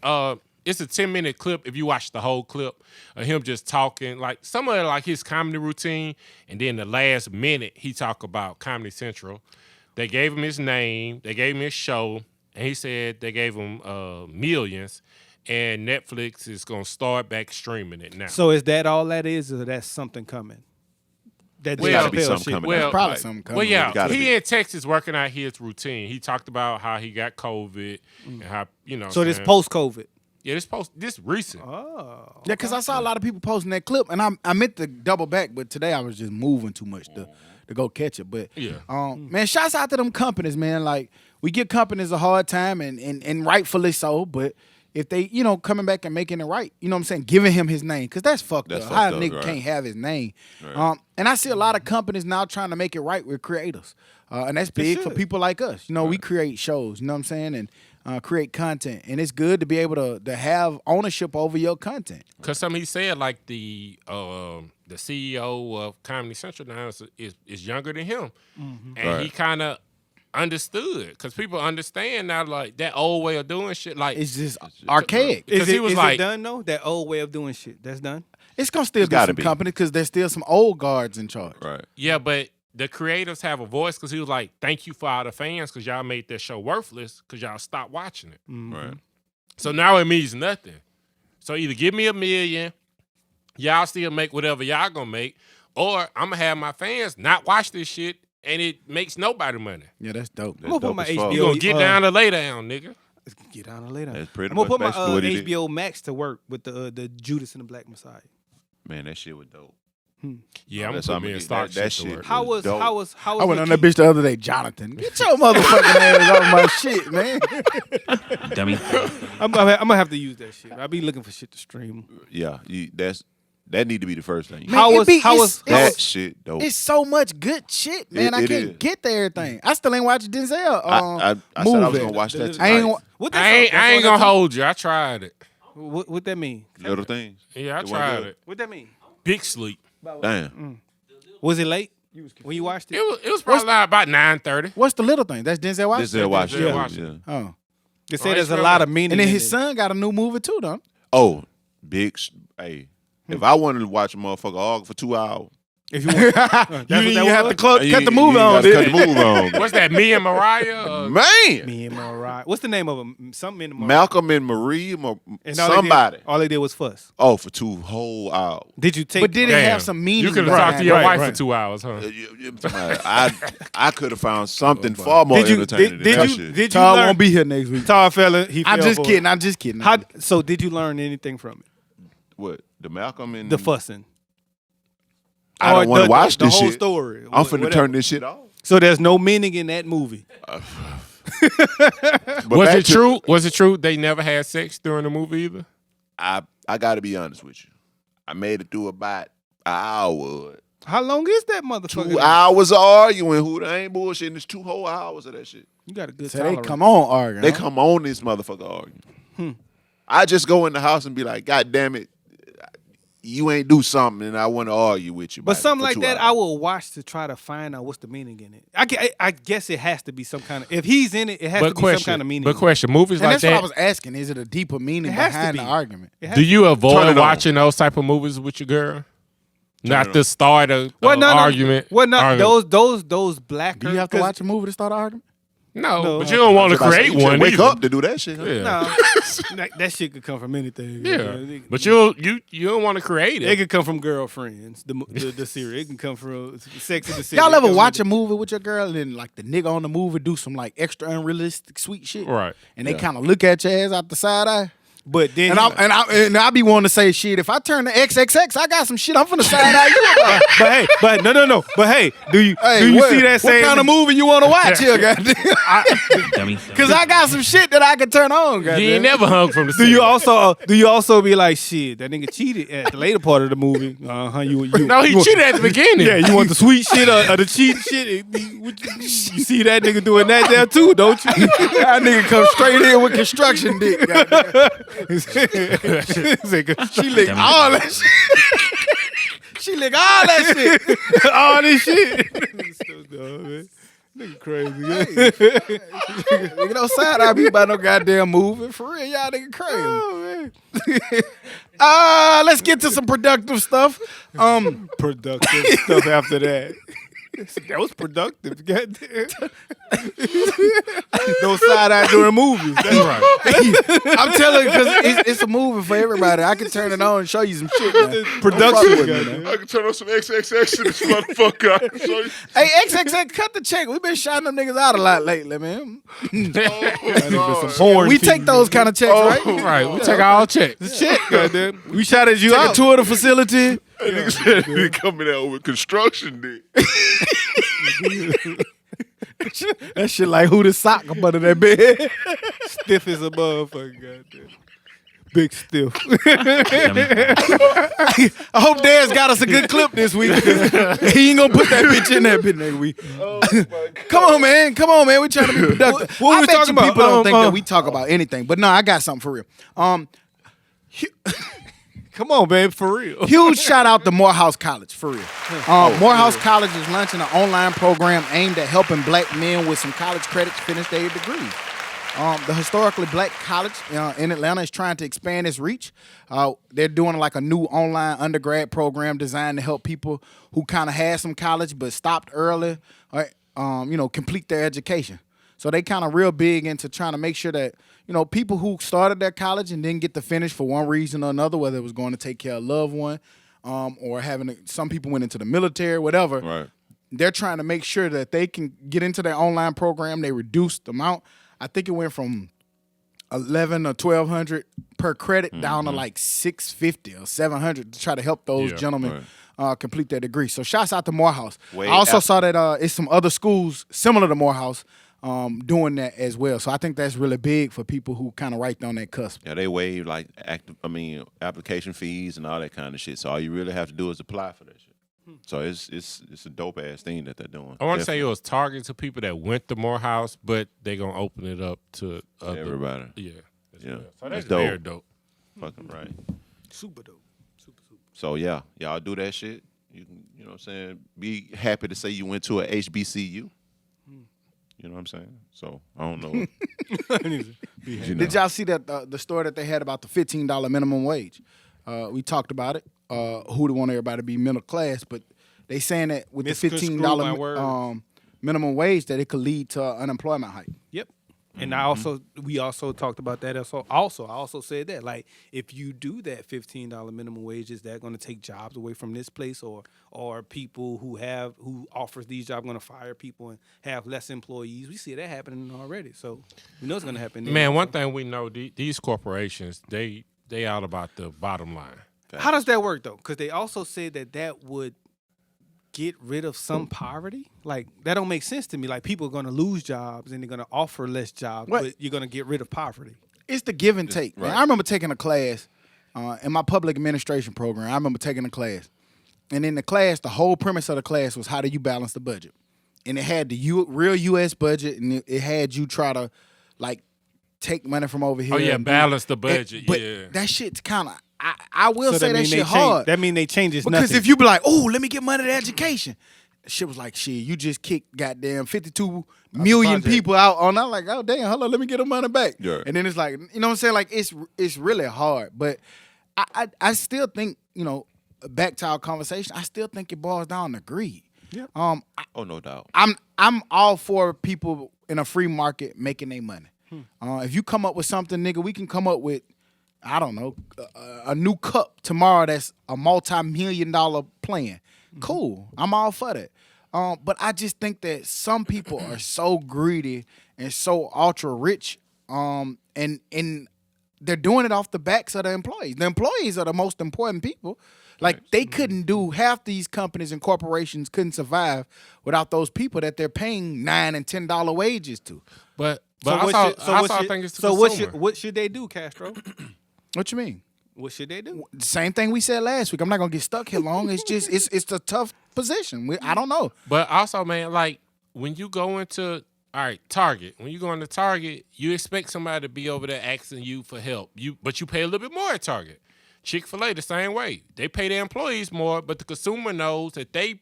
It's a 10-minute clip. If you watch the whole clip of him just talking, like some of it, like his comedy routine, and then the last minute he talk about Comedy Central. They gave him his name. They gave him his show, and he said they gave him millions. And Netflix is gonna start back streaming it now. So is that all that is, or that's something coming? That Well, Dave gotta be Chappelle something shit. coming. well, Probably something coming. Well, yeah, Gotta he be. in Texas working out his routine. He talked about how he got COVID and how So this saying- post-COVID. yeah, this recent. Oh. Yeah, because I saw a lot of people posting that clip, and I meant to double back, but today I was just moving too much to go catch it. But Yeah. man, shouts out to them companies, man. Like we give companies a hard time, and rightfully so. But if they, coming back and making it right, you know what I'm saying, giving him his name, because that's fucked That's up. fucked How a up, nigga right. can't have his name. Right. And I see a lot of companies now trying to make it right with creators, and that's big for should. people like us. We create shows, you know what I'm saying, and create content, and it's good to be able to have ownership over your content. Because he said like the CEO of Comedy Central now is younger than him, and Right. he kind of understood because people understand now like that old way of doing shit. Like It's just archaic. Because he was is like- it done though? That old way of doing shit. That's done. It's gonna still be gotta some be. companies because there's still some old guards in charge. Right. yeah, but the creatives have a voice because he was like, thank you for all the fans because y'all made that show worthless because y'all stopped watching it. Right. So now it means nothing. So either give me $1 million, y'all still make whatever y'all gonna make, or I'm gonna have my fans not watch this shit and it makes nobody money. Yeah, that's dope. I'm gonna put my dope as fuck. HBO. You gonna get down to lay down, nigga. Get down to lay down. That's pretty I'm gonna much put my basically what it is. HBO Max to work with the Judas and the Black Messiah. Man, that shit was dope. Yeah, I'm That's gonna how put me I'm in gonna stock get that shit to shit. work. How was dope. how was I went on the that bitch the other day, Jonathan. Get your motherfucking ass off my shit, man. Dummy. I'm gonna have to use that shit. I be looking for shit to stream. Yeah, that need to be the first thing. Man, How it was be- how it's- was it's- That shit dope. It's so much good shit, man. I It can't is. get to everything. I still ain't watching Denzel. I said I was movie. gonna watch that I ain't. tonight. wa- what I ain't gonna hold you. I tried it. What that mean? Little things. Yeah, I It wasn't tried good. it. What that mean? Big sleep. Damn. Was it late when you watched it? It was probably about 9:30. What's the little thing? That's Denzel This Washington. is Washington. Denzel Washington. Yeah. Oh, They say Oh, there's a it's lot really- of meaning. and then in his it. son got a new movie too, though. Oh, hey. If I wanted to watch a motherfucker argue for 2 hours, If you want, You that's didn't what even that have was? to cut you the movie ain't on. gotta did cut the you? movie on. What's that? Me and Mariah? Man, Me and Mariah. What's the name of them? Something in the Malcolm and Marie, And all somebody. All they did was fuss. Oh, for 2 whole hours. Did you take? But did it Damn. have some meaning? You could have behind talked to it? your Right, wife right. for 2 hours, huh? I could have found something far more Did you? entertaining than Did that you? shit. Did you Todd learn? won't be here next week. Todd fella. He. I'm fell just for it. kidding. I'm just kidding. How? So did you learn anything from it? What? The Malcolm and The fussing. I don't want to watch the this whole shit. story. I'm finna whatever. turn this shit off. So there's no meaning in that movie. But Was back it to- true? Was it true they never had sex during the movie either? I got to be honest with you. I made it through about an hour. How long is that motherfucker? 2 hours of arguing. Who they ain't bullshitting? It's 2 whole hours of that shit. You got a good So they tolerance. come on arguing. They huh? come on this motherfucker arguing. I just go in the house and be like, God damn it, you ain't do something, and I want to argue with you. But about it something for like 2 that, hours. I will watch to try to find out what's the meaning in it. I guess it has to be some kind of. If he's in it, it has to be some kind of meaning. But question, movies And like that's what I that. was asking. Is it a deeper meaning It has to behind be. the argument? It has Do to you Turn avoid it on. watching those type of movies with your girl? Not the start of Well, no, argument. Well, no, argument. those black. Do you have to watch a movie to start an argument? No, No. but you don't want to I was about create say, you should one. Wake either. up to do that shit. Huh? Yeah. No, that shit could come from anything. Yeah, but you don't want to create It it. could come from Girlfriends, the series. It can come from Sex in the City. Y'all It ever comes watch from- a movie with your girl and like the nigga on the movie do some like extra unrealistic sweet shit? Right. And they kind of look at your ass out the side eye. But then, And I be wanting to say shit. If I turn to XXX, I got some shit. I'm finna side eye you about. but no. But hey, do you What- see that same What kind of movie you want to watch here, goddamn? Dummy. Because I got some shit that I can turn on, You goddamn. ain't never hung from the. Do you ceiling. also be like, shit, that nigga cheated at the later part of the movie? You No, he you want- cheated at the beginning. Yeah, you want the sweet shit or the cheating shit? You see that nigga doing that there too, don't you? That nigga come straight in with construction dick, goddamn. She lick all that shit. She lick all that shit. All this shit. Nigga so dumb, man. Nigga crazy. Nigga, no side eye be about no goddamn movie. For real, y'all nigga crazy. Oh, Let's get to some productive stuff. productive stuff after that. That was productive. Goddamn. Those side eye during movies. That's right. I'm telling you, because it's a movie for everybody. I can turn it on and show you some shit. Man. Production. with me, goddamn. I can turn on some XXX to this motherfucker. I can show you. Hey, XXX, cut the check. We've been shouting them niggas out a lot lately, man. Porn We feed. take those kind of checks, right? Right, we take all checks. Shit, goddamn. We shouted you Take a out. tour of the facility. That nigga said he coming out with construction dick. That shit like who the sock up under that bed. Stiff as a motherfucker, goddamn. Big stiff. Dummy. I hope Dad's got us a good clip this week. He ain't gonna put that bitch in that bitch next week. Come on, man. We trying to be productive. What I we bet talking you about? people don't think that we talk about anything, but no, I got something for real. Come on, babe, for real. Huge shout out to Morehouse College, for real. Morehouse College is launching an online program aimed at helping black men with some college credits finish their degrees. The historically black college in Atlanta is trying to expand its reach. They're doing like a new online undergrad program designed to help people who kind of had some college but stopped early, or complete their education. So they kind of real big into trying to make sure that people who started their college and didn't get to finish for one reason or another, whether it was going to take care of a loved one, or some people went into the military, whatever. Right. They're trying to make sure that they can get into their online program. They reduced the amount. I think it went from 11 or 1,200 per credit down to like 650 or 700 to try to help those gentlemen complete their degree. So shouts out to Morehouse. I also saw that it's some other schools similar to Morehouse doing that as well. So I think that's really big for people who kind of right on that cusp. Yeah, they waive like application fees and all that kind of shit. So all you really have to do is apply for that shit. So it's a dope ass thing that they're doing. I want to say it was targeted to people that went to Morehouse, but they're gonna open it up to everybody. Yeah. Yeah. So that's dope. very dope. Fucking right. Super dope. Super. So yeah, y'all do that shit. You can, you know what I'm saying? Be happy to say you went to a HBCU. You know what I'm saying? So I don't know. Did y'all see that the story that they had about the $15 minimum wage? We talked about it. Who would want everybody to be middle class, but they saying that with the $15 minimum wage that it could lead to unemployment hike. Yep. And we also talked about that. I also said that, like, if you do that $15 minimum wage, is that going to take jobs away from this place, or people who offers these jobs going to fire people and have less employees? We see that happening already, so we know it's going to happen. Man, one thing we know, these corporations, they out about the bottom line. How does that work though? Because they also said that would get rid of some poverty. Like, that don't make sense to me. Like, people are going to lose jobs and they're going to offer less jobs, but you're going to get rid of poverty. It's the give and take. Right. Man, I remember taking a class in my public administration program. I remember taking a class. And in the class, the whole premise of the class was how do you balance the budget? And it had the real U.S. budget, and it had you try to, like, take money from over here. Oh, yeah, balance the budget, but that shit's kind of, I will say that shit hard. That mean they changes because nothing. If you be like, oh, let me get money to education. Shit was like, shit, you just kicked goddamn 52 million people out on. I'm like, oh, damn, hold on, let me get the money back. Yeah. And then it's like, you know what I'm saying? Like, it's really hard. But I still think, back to our conversation, I still think it boils down to greed. Yeah. No doubt. I'm all for people in a free market making their money. If you come up with something, nigga, we can come up with, I don't know, a new cup tomorrow that's a multi-million-dollar plan. Cool. I'm all for that. But I just think that some people are so greedy and so ultra-rich, and they're doing it off the backs of the employees. The employees are the most important people. Like, they couldn't do, half these companies and corporations couldn't survive without those people that they're paying $9 and $10 wages to. But So I think it's the consumer. what should they do, Castro? What you mean? What should they do? Same thing we said last week. I'm not gonna get stuck here long. It's just it's a tough position. I don't know. But also, man, like, when you go into Target, when you go into Target, you expect somebody to be over there asking you for help. But you pay a little bit more at Target. Chick-fil-A the same way. They pay their employees more, but the consumer knows that they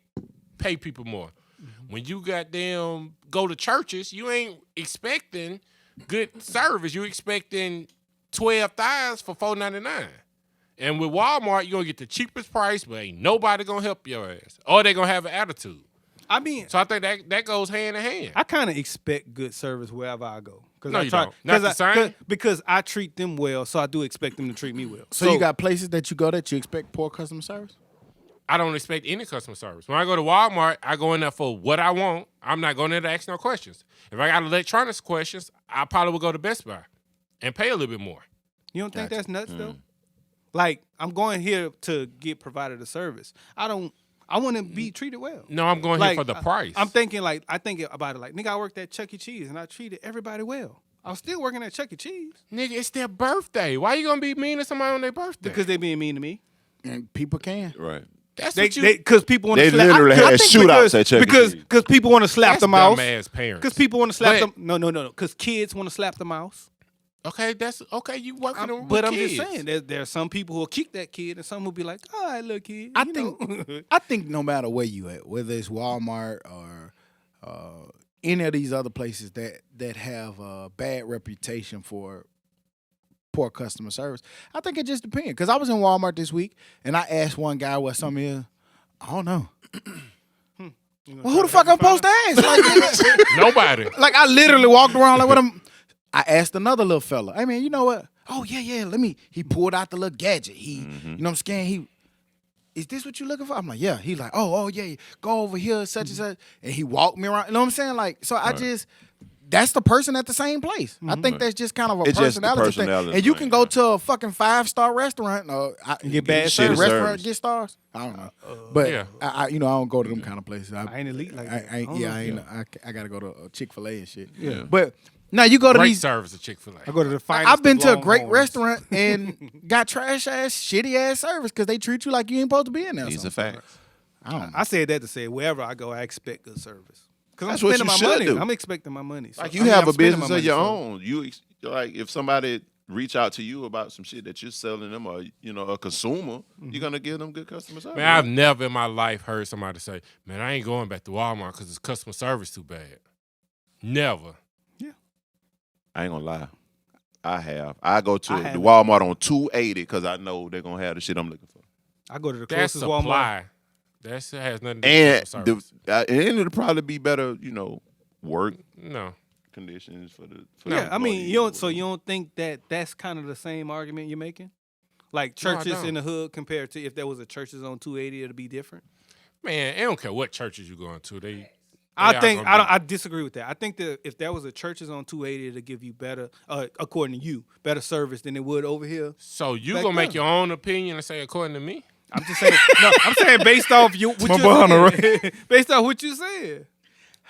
pay people more. When you go to churches, you ain't expecting good service. You expecting 12 thighs for $4.99. And with Walmart, you're going to get the cheapest price, but ain't nobody going to help your ass. Or they're going to have an attitude. I mean, so I think that goes hand in hand. I kind of expect good service wherever I go. No, you don't. Not the same? Because I treat them well, so I do expect them to treat me well. So you got places that you go that you expect poor customer service? I don't expect any customer service. When I go to Walmart, I go in there for what I want. I'm not going there to ask no questions. If I got electronics questions, I probably would go to Best Buy and pay a little bit more. You don't think that's nuts, though? Like, I'm going here to get provided a service. I want to be treated well. No, I'm going here for the price. I'm thinking, like, I think about it like, nigga, I worked at Chuck E. Cheese, and I treated everybody well. I was still working at Chuck E. Cheese. Nigga, it's their birthday. Why you going to be mean to somebody on their birthday? Because they being mean to me. And people can. Right. That's because people want to slap. They literally had shootouts at Chuck E. Cheese. Because people want to slap the mouse. Dumbass parents. Because people want to slap them. No. Because kids want to slap the mouse. Okay, that's okay. You working with but I'm kids. just saying, there are some people who will kick that kid, and some will be like, "All right, little kid." I think no matter where you at, whether it's Walmart or any of these other places that have a bad reputation for poor customer service. I think it just depends. Because I was in Walmart this week and I asked one guy what something is. I don't know. Well, who the fuck I'm supposed to ask? Like, Nobody. like I literally walked around like what I'm. I asked another little fella. Hey man, you know what? Oh yeah. Let me. He pulled out the little gadget. You know what I'm saying? Is this what you looking for? I'm like, yeah. He's like, oh yeah. Go over here, such and such, and he walked me around. You know what I'm saying? Like, so I just. That's the person at the same place. I think that's just kind of a It's just the personality thing. personality And you thing, can go to a fucking 5-star restaurant or get bad shitty service. restaurant, get stars. I don't know, but Yeah. I don't go to them kind of places. I ain't elite like that. I don't know. I gotta go to Chick-fil-A and shit. Yeah. But now you go to Great these. service at Chick-fil-A. I go to the finest. I've been of to a great Longhorns. restaurant and got trash ass, shitty ass service because they treat you like you ain't supposed to be in there. These are sometimes. facts. I don't know. I said that to say wherever I go, I expect good service. Because I'm That's what spending you my should money. do. I'm expecting my money. So, Like you I mean, have I'm a spending business my of your money, so- own. You like if somebody reach out to you about some shit that you're selling them, or a consumer, you're gonna give them good customer service. Man, I've never in my life heard somebody say, man, I ain't going back to Walmart because it's customer service too bad. Never. I ain't gonna lie. I have. I go to I the haven't. Walmart on 280 because I know they're gonna have the shit I'm looking for. I go to the That's closest Walmart. supply. That has nothing to do And with customer service. and it'll probably be better, work No. conditions for the. Yeah, I mean, employees. you don't. So you don't think that that's kind of the same argument you're making? Like No, I churches don't. in the hood compared to if there was a churches on 280, it'd be different. Man, it don't care what churches you going to. They I are think gonna be- I disagree with that. I think that if there was a churches on 280, it'd give you better, according to you, better service than it would over here. So you Back gonna make then. your own opinion and say according to me? I'm just saying. No, I'm saying based off you. What My you boy, said. Based off what you said.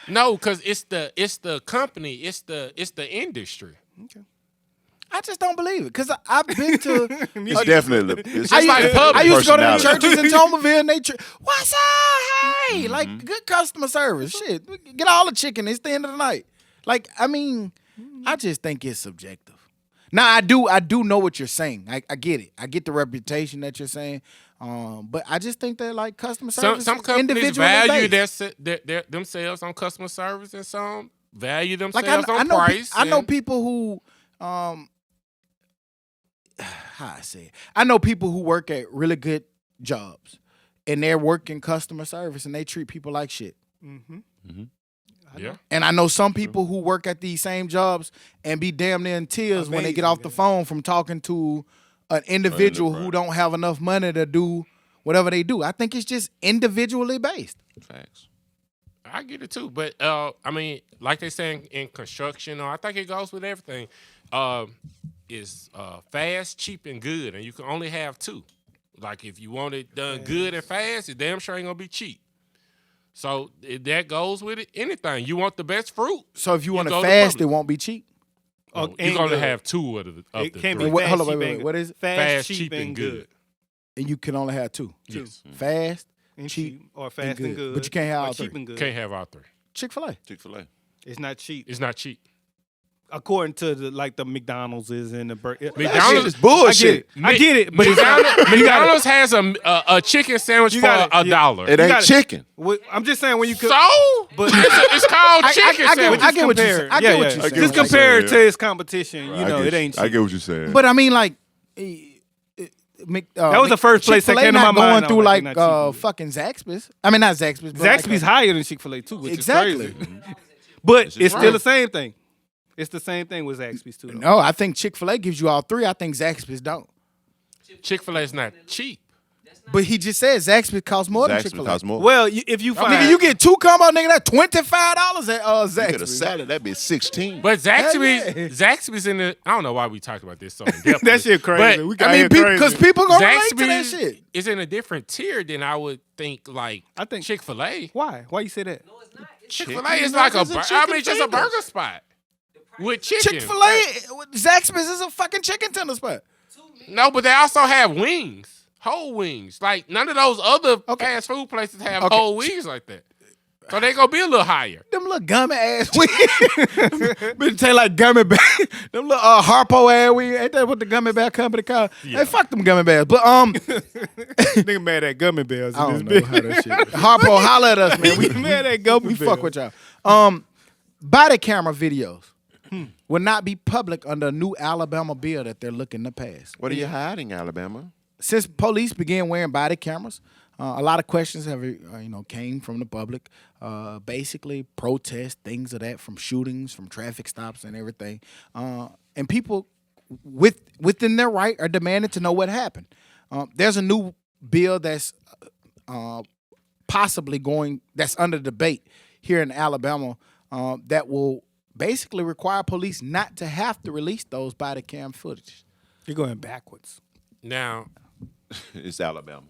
No, because it's the company, it's the industry. I just don't believe it because I've been to. It's definitely. It's I just like used, public I used to go to the personality. churches in Tomerville and they what's up? Hey, like good customer service. Shit, get all the chicken. It's the end of the night. Like, I mean, I just think it's subjective. Now I do know what you're saying. I get it. I get the reputation that you're saying. But I just think that like customer service, Some is companies individually value based. their themselves on customer service, and some value Like themselves I on know, price. I know and- people who, how I say it. I know people who work at really good jobs, and they're working customer service, and they treat people like shit. Yeah. And I know some people who work at these same jobs and be damn near in tears when they get Amazing, off the phone from talking to an individual who don't have enough money to do whatever they do. I think it's just individually based. Facts. I get it too, but I mean, like they say in construction, or I think it goes with everything. Is fast, cheap, and good, and you can only have two. Like if you want it done good and fast, it damn sure ain't gonna be cheap. So that goes with it. Anything you want the best fruit. So if you want go it to fast, Publix. it won't be cheap. Oh, and you're gonna good. have two of the It can't three. be What- fast, hold on, cheap, wait, and wait, what is it? Fast, cheap, and good. And you can only have two. Yes. Fast, And cheap, cheap or fast and good. But you can't have or all cheap three. and good. Can't have all three. Chick-fil-A. Chick-fil-A. It's not cheap. It's not cheap. According to the McDonald's is and the McDonald's is bullshit. I get it, but it's McDonald's has a chicken sandwich You for gotta- $1. It ain't gotta- chicken. I'm just saying when you could. So, But- it's called chicken I sandwich. get what you compare- saying. I get what you're I saying. get Just what you're compare it saying, to its competition. You know, it ain't cheap. I get what you're saying. But I mean, like, That was the first place that Chick-fil-A came to not my mind. going through I was like not cheap. fucking Zaxby's. I mean, not Zaxby's. But Zaxby's like, higher than Chick-fil-A too, which Exactly. is crazy. But is it's right. still the same thing. It's the same thing with Zaxby's too. though. No, I think Chick-fil-A gives you all three. I think Zaxby's don't. Chick-fil-A is not cheap. But he just said Zaxby's costs more than Zaxby's Chick-fil-A. costs more. Well, if you find Nigga, you get two combo, nigga, that's $25 at You get a Zaxby's. salad, that'd be 16. But yeah. Zaxby's in the. I don't know why we talked about this so in depth. that shit crazy. But We got I mean, here because crazy. people gonna relate to that Zaxby's shit. is in a different tier than I would think. Like I think- Chick-fil-A. Why? Why you say that? Chick-fil-A is like a. nuggets and I chicken mean, just a fingers. burger spot with chicken. Chick-fil-A, Zaxby's is a fucking chicken tender spot. No, but they also have wings, whole wings. Like none of those other fast food places have Okay. whole wings like that. So they gonna be a little higher. Them little gummy ass wings. But it taste like gummy bear. Them little Harpo ass wings. Ain't that what the gummy bear company called? Hey, fuck them gummy bears. But Nigga mad at gummy bears. I don't know how that shit. Harpo, holla at us, man. We mad at gummy we bears. fuck with y'all. body camera videos will not be public under a new Alabama bill that they're looking to pass. What are you hiding, Alabama? Since police began wearing body cameras, a lot of questions have came from the public. Basically, protests, things of that, from shootings, from traffic stops, and everything. And people within their right are demanding to know what happened. There's a new bill that's that's under debate here in Alabama that will basically require police not to have to release those body cam footage. You're going backwards. Now, It's Alabama.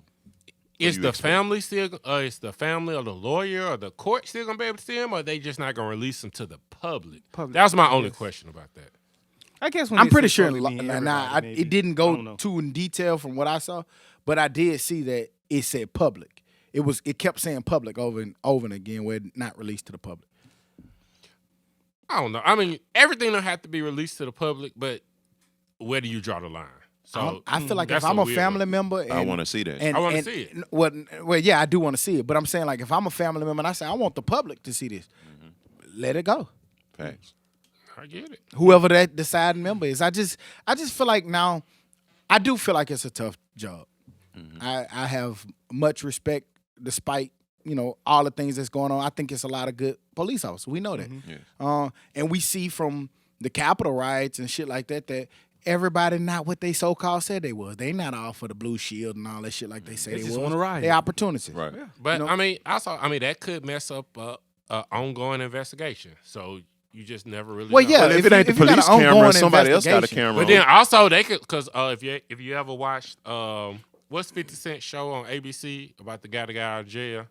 is you the expect? family still? Is the family or the lawyer or the court still gonna be able to see them, or are they just not gonna release them to the public? That was my only question about that. I guess when I'm they pretty say sure public, mean everybody, it didn't maybe. I don't go know. too in detail from what I saw, but I did see that it said public. It kept saying public over and again, where it not released to the public. I don't know. I mean, everything don't have to be released to the public, but where do you draw the line? So I feel like that's if I'm a weird family one. member, and, I want to see that. and- I wanna and- see it. Well, yeah, I do want to see it, but I'm saying like if I'm a family member and I say I want the public to see this, let it go. Facts. I get it. Whoever that deciding member is, I just feel like now, I do feel like it's a tough job. I have much respect, despite all the things that's going on. I think it's a lot of good police officers. We know that, and we see from the Capitol riots and shit like that everybody not what they so-called said they was. They not all for the blue shield and all that shit like they say they just was. wanna riot. They opportunists. Right. But I mean, that could mess up a ongoing investigation. So you just never really. Well, know. yeah, But if it ain't the you got police an camera, ongoing somebody else got a investigation. camera. But then also they could, because if you ever watched what's 50 Cent show on ABC about the guy that got out of jail,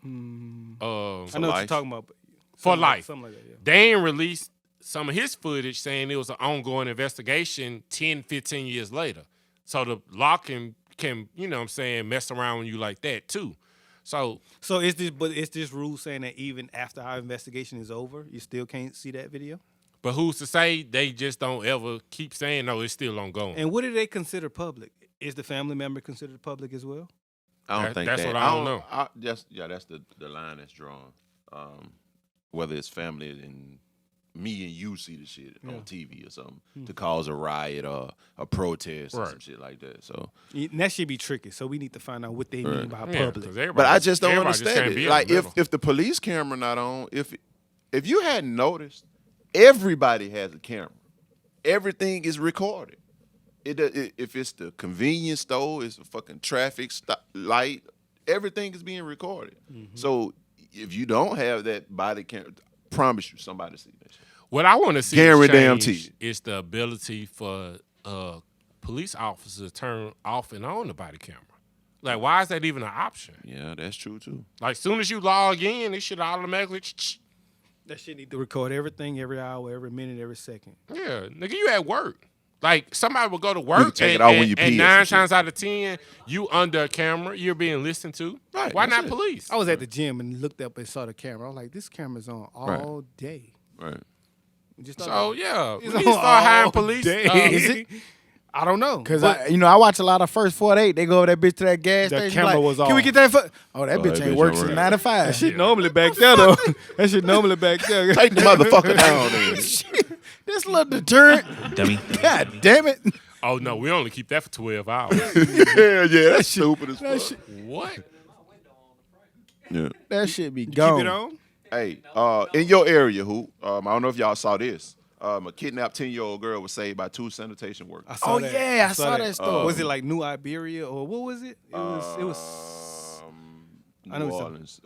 I know what life. you're talking about. For life. Something like that, yeah. they ain't released some of his footage saying it was an ongoing investigation 10, 15 years later. So the law can mess around with you like that too. So So is this rule saying that even after our investigation is over, you still can't see that video? but who's to say they just don't ever keep saying no, it's still ongoing. And what do they consider public? Is the family member considered public as well? I don't think that's that. what I don't know. That's the line that's drawn. Whether it's family and me and you see the shit on TV or something to cause a riot or a protest or Right. some shit like that. So, And that should be tricky. So we need to find out what they mean by Yeah, public. 'cause everybody but I just don't everybody understand can't it. be in Like the if middle. the police camera not on, if you hadn't noticed, everybody has a camera. Everything is recorded. If it's the convenience store, it's a fucking traffic light. Everything is being recorded. So if you don't have that body camera, promise you somebody see that shit. What I want to see Guarantee is the ability for police officers to turn off and on the body camera. Like, why is that even an option? Yeah, that's true too. Like, soon as you log in, it should automatically. That shit need to record everything, every hour, every minute, every second. Yeah, nigga, you at work. Like, somebody will go to can work take it and, off when and- you and pee or 9 some times out of 10, you under a camera, you're being listened to. Right, Why that's not it. police? I was at the gym and looked up and saw the camera. I was like, this camera's on all day. Right. Just thought So, about it. yeah, we It's need to on start hiring all police. day. Is it? I don't know. Cause But I watch a lot of First 48. They go over that bitch to that gas The station. camera like, was Can we on. get that? Oh, that Oh, bitch that ain't bitch worked ain't since work. '95. that shit normally back there though. That shit normally back there. Take the motherfucker down then. This little deterrent. Dummy. God damn it. Oh, no, we only keep that for 12 hours. yeah, that's stupid as fuck. What? Yeah. That shit be Keep gone. it on. Hey, in your area, I don't know if y'all saw this. A kidnapped 10-year-old girl was saved by 2 sanitation workers. I saw Oh that. yeah, I saw that story. Was it like New Iberia or what was it? It was. I know New it's Orleans.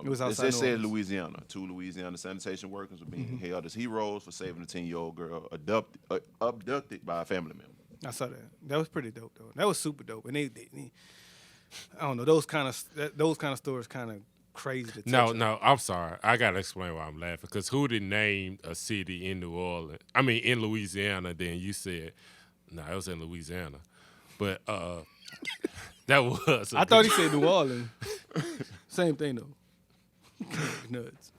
it was outside It New said Orleans. Louisiana. 2 Louisiana sanitation workers were being held as heroes for saving a 10-year-old girl abducted by a family member. I saw that. That was pretty dope though. That was super dope. And they I don't know, those kind of stories kind of crazy to touch. No, I'm sorry. I got to explain why I'm laughing. Because who did name a city in New Orleans? I mean, in Louisiana, then you said, no, it was in Louisiana. But that was. I thought he said New Orleans. Same thing though. Nuts.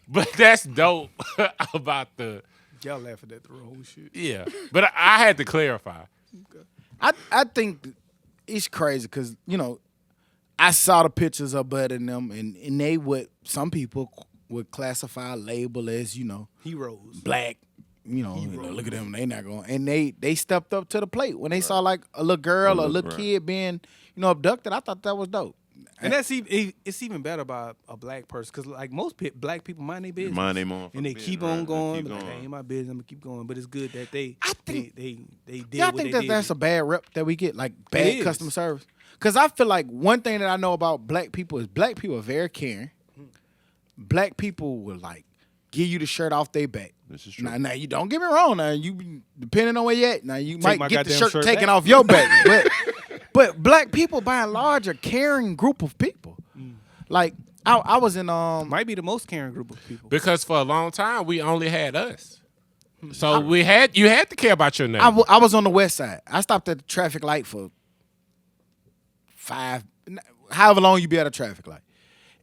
But that's dope about the. Y'all laughing at the wrong shit. Yeah. But I had to clarify. I think it's crazy because I saw the pictures of Bud and them, and they what some people would classify, label as, Heroes. black. Look at them. They not going. And they stepped up to the plate when they saw like a little girl or a little kid being, abducted. I thought that was dope. And it's even better by a black person because like most black people mind their business. Mind their motherfucking and they business, keep right? on going. Keep Like, going. hey, ain't my business. I'm gonna keep going. But it's good that they did. Y'all what think they that did. that's a bad rep that we get, like bad is. customer service? Because I feel like one thing that I know about black people is black people are very caring. Black people will like give you the shirt off their back. This is true. Now you don't get me wrong. Now you depending on where you at. Now you my might get the goddamn shirt shirt taken back. off your back, but black people by and large are caring group of people. Like I was in Might be the most caring group of people. Because for a long time we only had us. So you had to care about your neighbor. I was on the west side. I stopped at the traffic light for however long you be at a traffic light.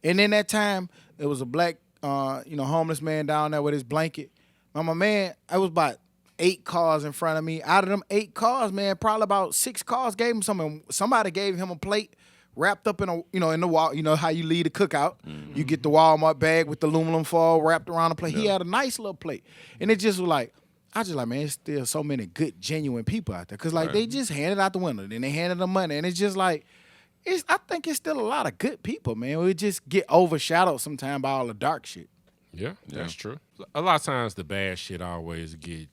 And in that time, there was a black, homeless man down there with his blanket. Now, my man, I was about 8 cars in front of me. Out of them 8 cars, man, probably about 6 cars gave him something. Somebody gave him a plate wrapped up in in the wall. You know how you leave the cookout. Mm-hmm. You get the Walmart bag with the aluminum foil wrapped around the plate. He had a nice little plate. And it just was like, I just like, man, there's still so many good, genuine people out there. Because, like, they just handed out the window. Then they handed them money. And it's just like, I think it's still a lot of good people, man. We just get overshadowed sometimes by all the dark shit. Yeah, that's true. A lot of times the bad shit always get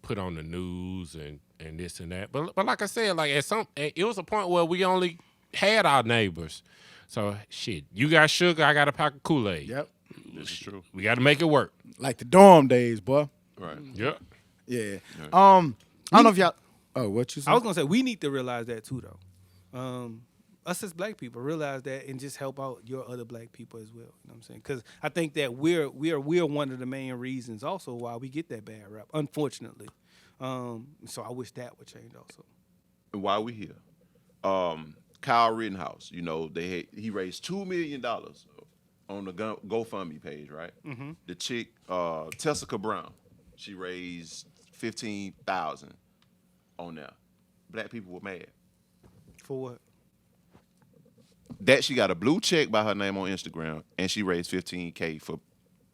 put on the news and this and that. But like I said, like it was a point where we only had our neighbors. So shit, you got sugar, I got a pack of Kool-Aid. Yep. This is true. We got to make it work. Like the dorm days, boy. Right. Yep. Yeah. I don't know if y'all. Oh, what you said? I was gonna say we need to realize that too, though. Us as black people realize that and just help out your other black people as well. You know what I'm saying? Because I think that we're one of the main reasons also why we get that bad rap, unfortunately. So I wish that would change also. And while we here, Kyle Rittenhouse, he raised $2 million on the GoFundMe page, right? Mm-hmm. The chick, Tessica Brown, she raised $15,000 on there. Black people were mad. For what? That she got a blue check by her name on Instagram, and she raised $15K for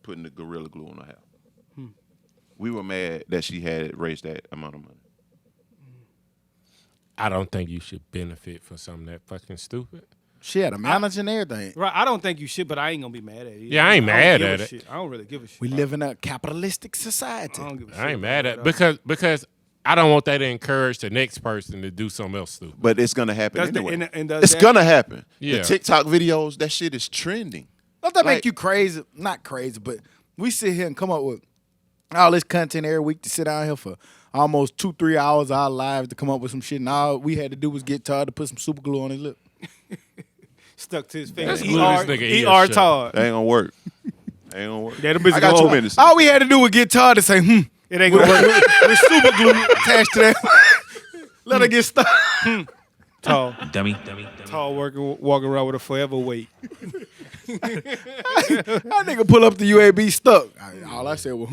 putting the Gorilla Glue on her hair. We were mad that she had raised that amount of money. I don't think you should benefit for something that fucking stupid. She had a manager and everything. Right, I don't think you should, but I ain't gonna be mad at it. Yeah, I ain't mad at it. Shit. I don't really give a shit. We live in a capitalistic society. I don't give a shit. I ain't mad at about it because I don't want that to encourage the next person to do something else stupid. But it's gonna happen Does the- anyway. and does It's that- gonna happen. Yeah. The TikTok videos, that shit is trending. Don't that Like- make you crazy? Not crazy, but we sit here and come up with all this content every week to sit down here for almost 2-3 hours of our lives to come up with some shit. And all we had to do was get Todd to put some super glue on his lip. Stuck to his face. That's glue this nigga ear ER shut. Todd. That ain't gonna work. Ain't gonna work. Yeah, the bitch I got go 2 over. minutes. All we had to do was get Todd to say, It ain't gonna work. with super glue attached to that. Let her get stuck. Tall. Dummy. Tall walking around with a forever weight. That nigga pull up the UAB stuck. All I said was,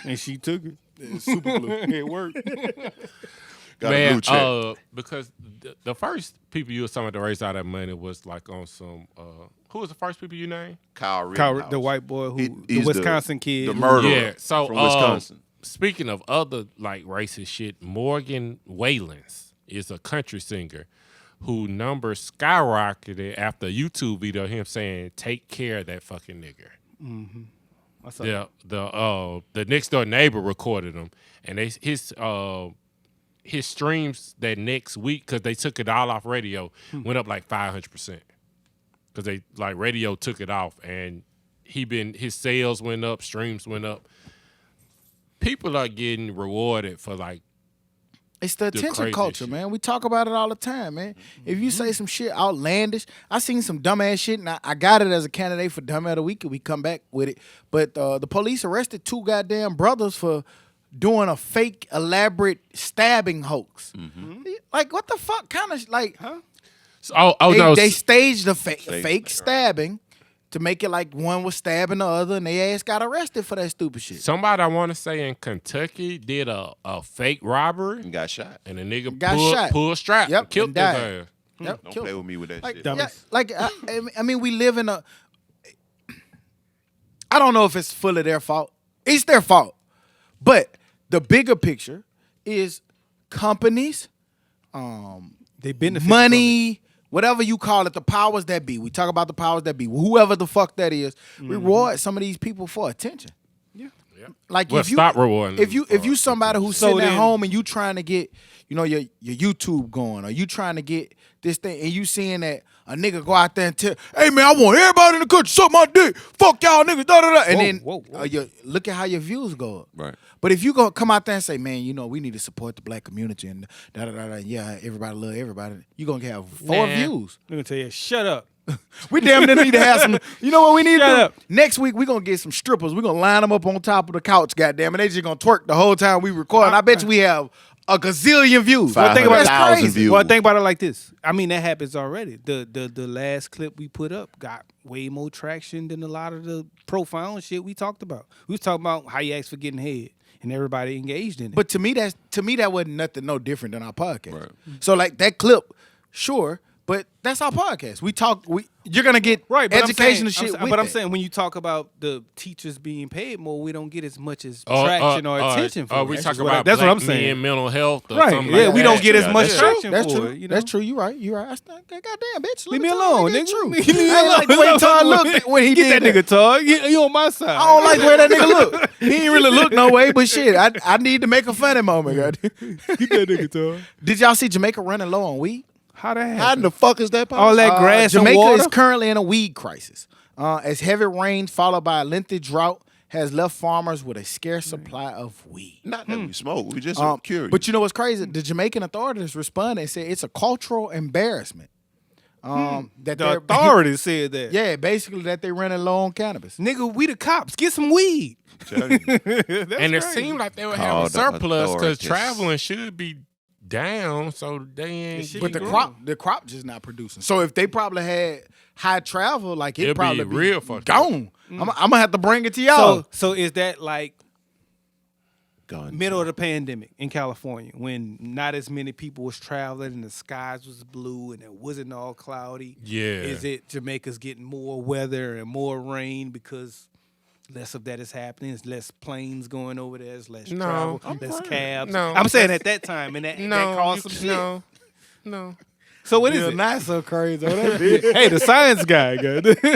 And she took it. super glue. It worked. Got a blue check. Because the first people you were talking about to raise all that money was like on some. Who was the first people you named? Kyle Rittenhouse. The white boy the He's Wisconsin kid. The who- murderer Yeah, so from Wisconsin. Speaking of other like racist shit, Morgan Whalens is a country singer who numbers skyrocketed after a YouTube video of him saying, "Take care of that fucking nigger." I saw The next door neighbor recorded him, and his streams that next week, because they took it all off radio, went up like 500%. Because they like radio took it off, and his sales went up, streams went up. People are getting rewarded for like. It's the attention crazy culture, shit. man. We talk about it all the time, man. If you say some shit outlandish, I seen some dumbass shit, and I got it as a candidate for Dumb of the Week, and we come back with it. But the police arrested 2 goddamn brothers for doing a fake, elaborate stabbing hoax. Like, what the fuck kind of, like, they staged a fake stabbing to make it like one was stabbing the other, and they ass got arrested for that stupid shit. Somebody I want to say in Kentucky did a fake robbery, And got shot. and the nigga Got shot. pulled a strap Yep, and killed and his died. ass. Yep, Don't killed play him. with me with that Like, shit. Dummies. I mean, we live in a. I don't know if it's fully their fault. It's their fault. But the bigger picture is companies, They benefit money, whatever you call it, the powers that be. We talk about the powers that be. Whoever the fuck that is, reward some of these people for attention. Like Well, if you stop rewarding if them you for somebody who's So sitting at then- home and you trying to get your YouTube going, or you trying to get this thing, and you seeing that a nigga go out there and tell, hey man, I want everybody in the country suck my dick, fuck y'all niggas, da da da, and then whoa. you look at how your views go up. Right. But if you go come out there and say, man, we need to support the black community and da da da da, yeah, everybody love everybody, you gonna have 4 Nah. views. I'm gonna tell you, shut up. We damn near need to have some. You know what we need Shut to do? up. Next week we gonna get some strippers. We gonna line them up on top of the couch, goddamn, and they just gonna twerk the whole time we record. And I bet you we have a gazillion views. Well, think about- That's 500,000 crazy. views. Well, think about it like this. I mean, that happens already. The last clip we put up got way more traction than a lot of the profound shit we talked about. We was talking about how you asked for getting head, and everybody engaged in it. But to me, that wasn't nothing no different than our podcast. Right. So like that clip, sure, but that's our podcast. We talk. You're gonna get right, but educational I'm saying, shit. I'm with that. saying when you talk about the teachers being paid more, we don't get as much as Oh, traction or attention for it. we That's talking what I- about that's what black I'm saying. men, mental health, or Right? something Yeah, like we that. don't get as Yeah, much that's traction That's for true. it. You know? That's true. You're right. Goddamn, bitch. Leave Look me at alone, Todd. nigga. True. Leave me I ain't like the way Todd looked when he Get did that nigga Todd. You on my side. I don't like the way that nigga look. He ain't really look no way, but shit, I need to make a funny moment. goddamn. Get that nigga Todd. Did y'all see Jamaica running low on weed? How that How in happen? the fuck is that possible? All that grass Jamaica and water. is currently in a weed crisis. As heavy rain followed by a lengthy drought has left farmers with a scarce supply of weed. Not that we smoke. We just curious. But you know what's crazy? The Jamaican authorities responded and said it's a cultural embarrassment. That the they're- authorities said that. Yeah, basically that they running low on cannabis. Nigga, we the cops. Get some weed. Tell you. And it seemed like they would have Call a the surplus because authorities. traveling should be down, so they ain't. shit But keep the crop just not producing. So if they probably had high travel, like It'd it probably be real fucked up. gone. I'm gonna have to bring it to y'all. So is that like Gone. middle of the pandemic in California when not as many people was traveling and the skies was blue and it wasn't all cloudy? Yeah. Is it Jamaica's getting more weather and more rain because less of that is happening? There's less planes going over there. There's less No, travel, less right. cabs. No. I'm saying at that time and that No, caused some shit. no. So what is it? Not so crazy. Hey, the science guy.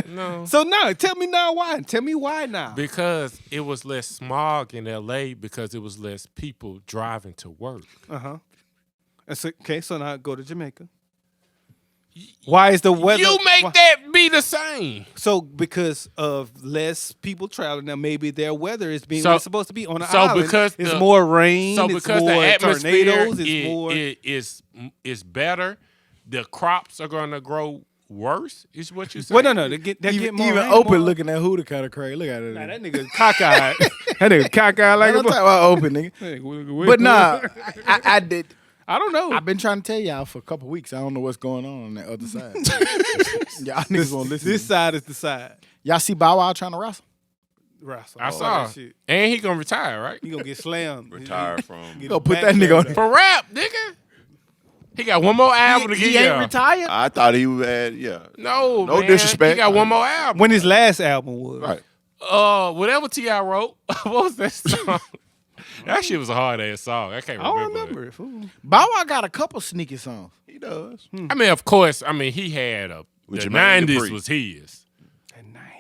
No. So now, tell me now why. Tell me why now. Because it was less smog in LA because it was less people driving to work. Okay, so now go to Jamaica. Why is the weather? You make why- that be the same. So because of less people traveling, now maybe their weather is being So- where it's supposed to be on the so island. because it's the- more rain, So it's because more the atmosphere tornadoes, it's more. is better, the crops are gonna grow worse. Is what you saying? Well, no, they get more Even rain, open more- looking at who the kind of crazy. Look at it. Nah, that nigga cockeyed. That nigga cockeyed like I a. don't talk about open, nigga. But But nah, I did. I don't know. I've been trying to tell y'all for a couple weeks. I don't know what's going on that other side. Y'all niggas won't listen. This side is the side. Y'all see Bow Wow trying to wrestle? Russell, I all saw. that shit. And he gonna retire, right? He gonna get slammed. Retire from. Get Go his put back that nigga on slammed. For rap, nigga. He got one more album to get He ain't y'all. retired. I thought he had, yeah. No, No man. disrespect. He got one more album. When his last album was. Right. Whatever T.I. wrote. What was that song? That shit was a hard ass song. I can't I don't remember. remember it. Fool. Bow Wow got a couple sneaky songs. He does. I mean, of course. I mean, he had a. With The Jermaine Dupri. 90s was his.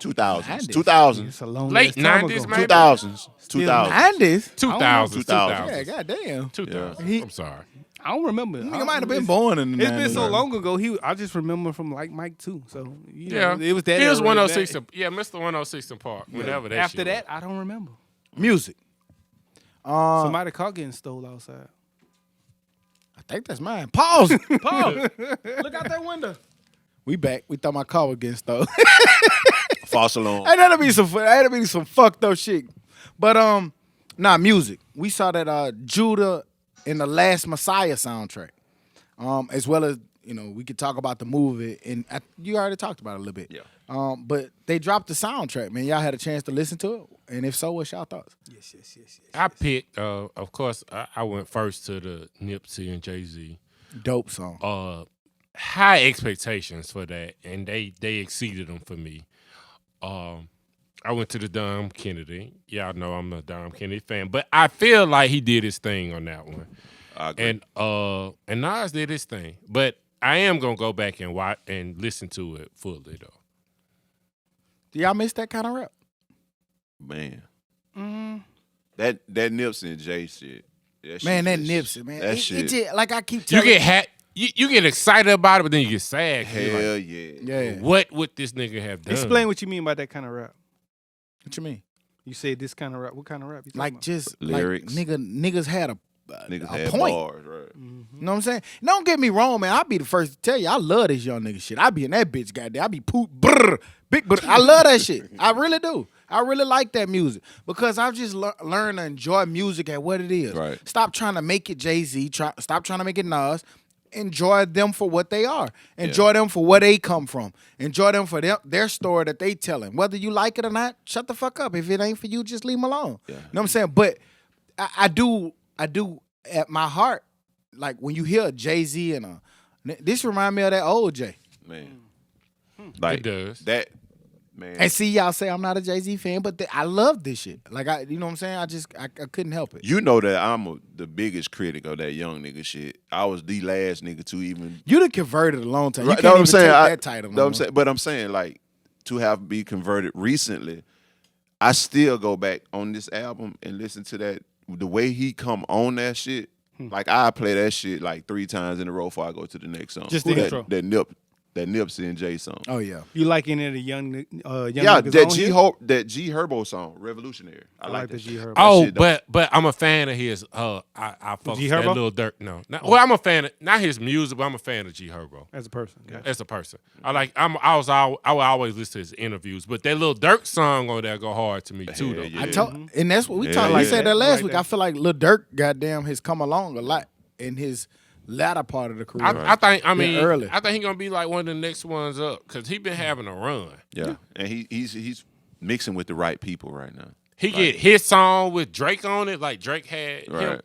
2000s. 90s. 2000s. It's a long 'Late time 90s, ago. maybe? 2000s. 2000s. 90s. 2000s. 2000s. Yeah, goddamn. 2000. He- I'm sorry. I don't remember. Nigga might have been born in the 90s. It's been so long ago. I just remember from like Mike too. So Yeah. it was that. He was era, 106. that- Yeah, Mr. 106 in Park. Whenever that After shit that, I don't remember. Music. Somebody car getting stole outside. I think that's mine. Pause. Pause. Look out that window. We back. We thought my car was getting stolen. False alarm. Hey, that'll be some fucked up shit. But music. We saw that Judah in the Last Messiah soundtrack. As well as, we could talk about the movie, and you already talked about it a little bit. Yeah. But they dropped the soundtrack, man. Y'all had a chance to listen to it, and if so, what's y'all thoughts? Yes. I picked, of course, I went first to the Nipsey and Jay-Z. Dope song. High expectations for that, and they exceeded them for me. I went to the Dom Kennedy. Y'all know I'm a Dom Kennedy fan, but I feel like he did his thing on that one. I agree. And Nas did his thing, but I am gonna go back and watch and listen to it fully though. Do y'all miss that kind of rap? Man. That Nipsey and Jay shit. Man, that Nipsey, man. That It shit. just, like I keep You telling get you get excited about it, but then you get sad. 'Cause you're Hell like, yeah. Yeah. what would this nigga have done? Explain what you mean by that kind of rap. What you mean? You say this kind of rap. What kind of rap? You talking Like about? just Lyrics. like niggas had a Niggas a had point. bars, right? You know what I'm saying? Don't get me wrong, man. I'll be the first to tell you, I love this young nigga shit. I be in that bitch, goddamn. I be poop, brr, big brr. I love that shit. I really do. I really like that music because I've just learned to enjoy music at what it is. Right. Stop trying to make it Jay-Z. Stop trying to make it Nas. Enjoy them for what they are. Enjoy them for where they come from. Enjoy them for their story that they telling. Whether you like it or not, shut the fuck up. If it ain't for you, just leave them alone. Yeah. You know what I'm saying? But I do at my heart, like when you hear Jay-Z and this remind me of that old Jay. Man. Like It does. that, man. And see, y'all say I'm not a Jay-Z fan, but I love this shit. Like you know what I'm saying? I couldn't help it. You know that I'm the biggest critic of that young nigga shit. I was the last nigga to even. You done converted a long time. You Right, can't know what even I'm saying? take that title. Know No what I'm more. saying? But I'm saying, like, to have be converted recently, I still go back on this album and listen to that. The way he come on that shit, like I play that shit like 3 times in a row before I go to the next song. Just the intro. That Nipsey and Jay song. Oh yeah. You like any of the young Yeah, niggas on that G Herbo song, Revolutionary. I like the that G Herbo. Oh, shit, though. but I'm a fan of his. I fuck G with that Herbo? Lil Durk. No, well, I'm a fan of not his music, but I'm a fan of G Herbo as a person. as a person. I will always listen to his interviews, but that Lil Durk song on there go hard to me too. Though. Yeah. I told, and that's what we Yeah, talked. yeah, We said yeah. that last like week. that. I feel like Lil Durk, goddamn, has come along a lot in his latter part of the career. I think. I mean, early. I think he's gonna be like one of the next ones up because he been having a run. Yeah, and he's mixing with the right people right now. He get his song with Drake on it, like Drake had him. Right.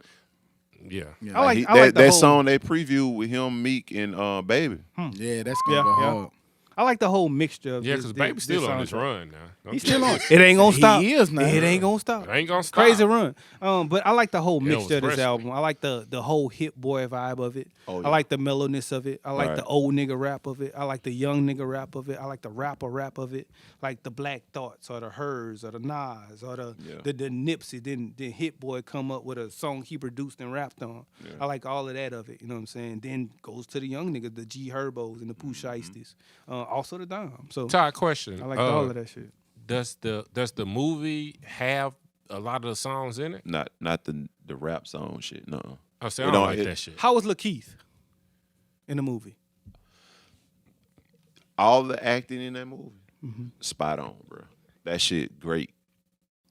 Yeah. I like that the whole, song they preview with him, Meek, and Baby. Yeah, that's gonna Yeah, go yeah. hard. I like the whole mixture of Yeah, this- because this- Baby's still this on his soundtrack. run now. Don't He's you still know? on. It ain't gonna He stop. is now. It ain't gonna stop. It ain't gonna stop. Crazy run. But I like the whole Yeah, it was mixture of this fresh. album. I like the whole hip boy vibe of it. Oh, yeah. I like the mellowness of it. I like Right. the old nigga rap of it. I like the young nigga rap of it. I like the rapper rap of it. Like the Black Thoughts or the Hers or the Nas or the Nipsey. Then Hit Boy come up with a song he produced and rapped on. Yeah. I like all of that of it. You know what I'm saying? Then goes to the young niggas, the G Herbos and the Pooh Shiesties. Also the Dom. So Todd, question. I like all of that shit. Does the movie have a lot of the songs in it? Not the rap song shit. No. I say It I don't- don't like it- that shit. How was Lakeith in the movie? All the acting in that movie, spot on, bro. That shit great.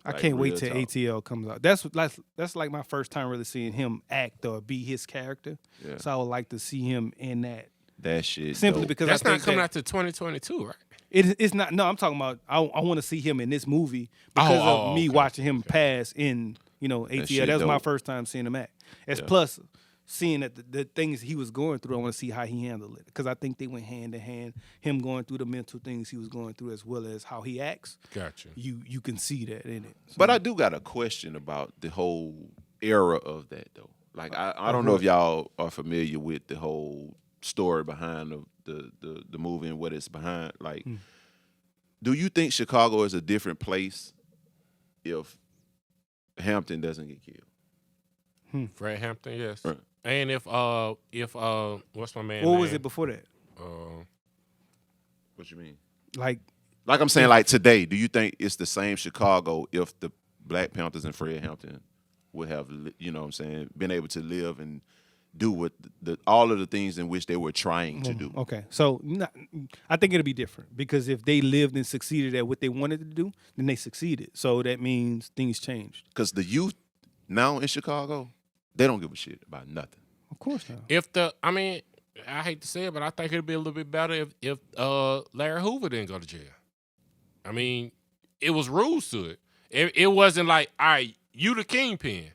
I Like, can't wait real till talk. ATL comes out. That's like my first time really seeing him act or be his character. Yeah. So I would like to see him in that. That shit. Simply dope. because That's I not think coming that out to 2022, right? it's not. No, I'm talking about. I want to see him in this movie because of me okay, watching him pass in. ATL. shit That was my dope. first time seeing him act. As Yeah. plus seeing that the things he was going through, I want to see how he handled it because I think they went hand in hand. Him going through the mental things he was going through as well as how he acts. Gotcha. You can see that in it. So, But I do got a question about the whole era of that though. Like I don't know if y'all are familiar with the whole story behind the movie and what it's behind. Like, do you think Chicago is a different place if Hampton doesn't get killed? Fred Hampton, yes. Right. And if what's my man? what was name? it before that? What you mean? Like. Like I'm saying, like today, do you think it's the same Chicago if the Black Panthers and Fred Hampton would have, you know what I'm saying, been able to live and do what all of the things in which they were trying to do? Okay, so I think it'll be different because if they lived and succeeded at what they wanted to do, then they succeeded. So that means things changed. Because the youth now in Chicago, they don't give a shit about nothing. Of course not. I hate to say it, but I think it'd be a little bit better if Larry Hoover didn't go to jail. I mean, it was rules to it. It wasn't like, all right, you the kingpin.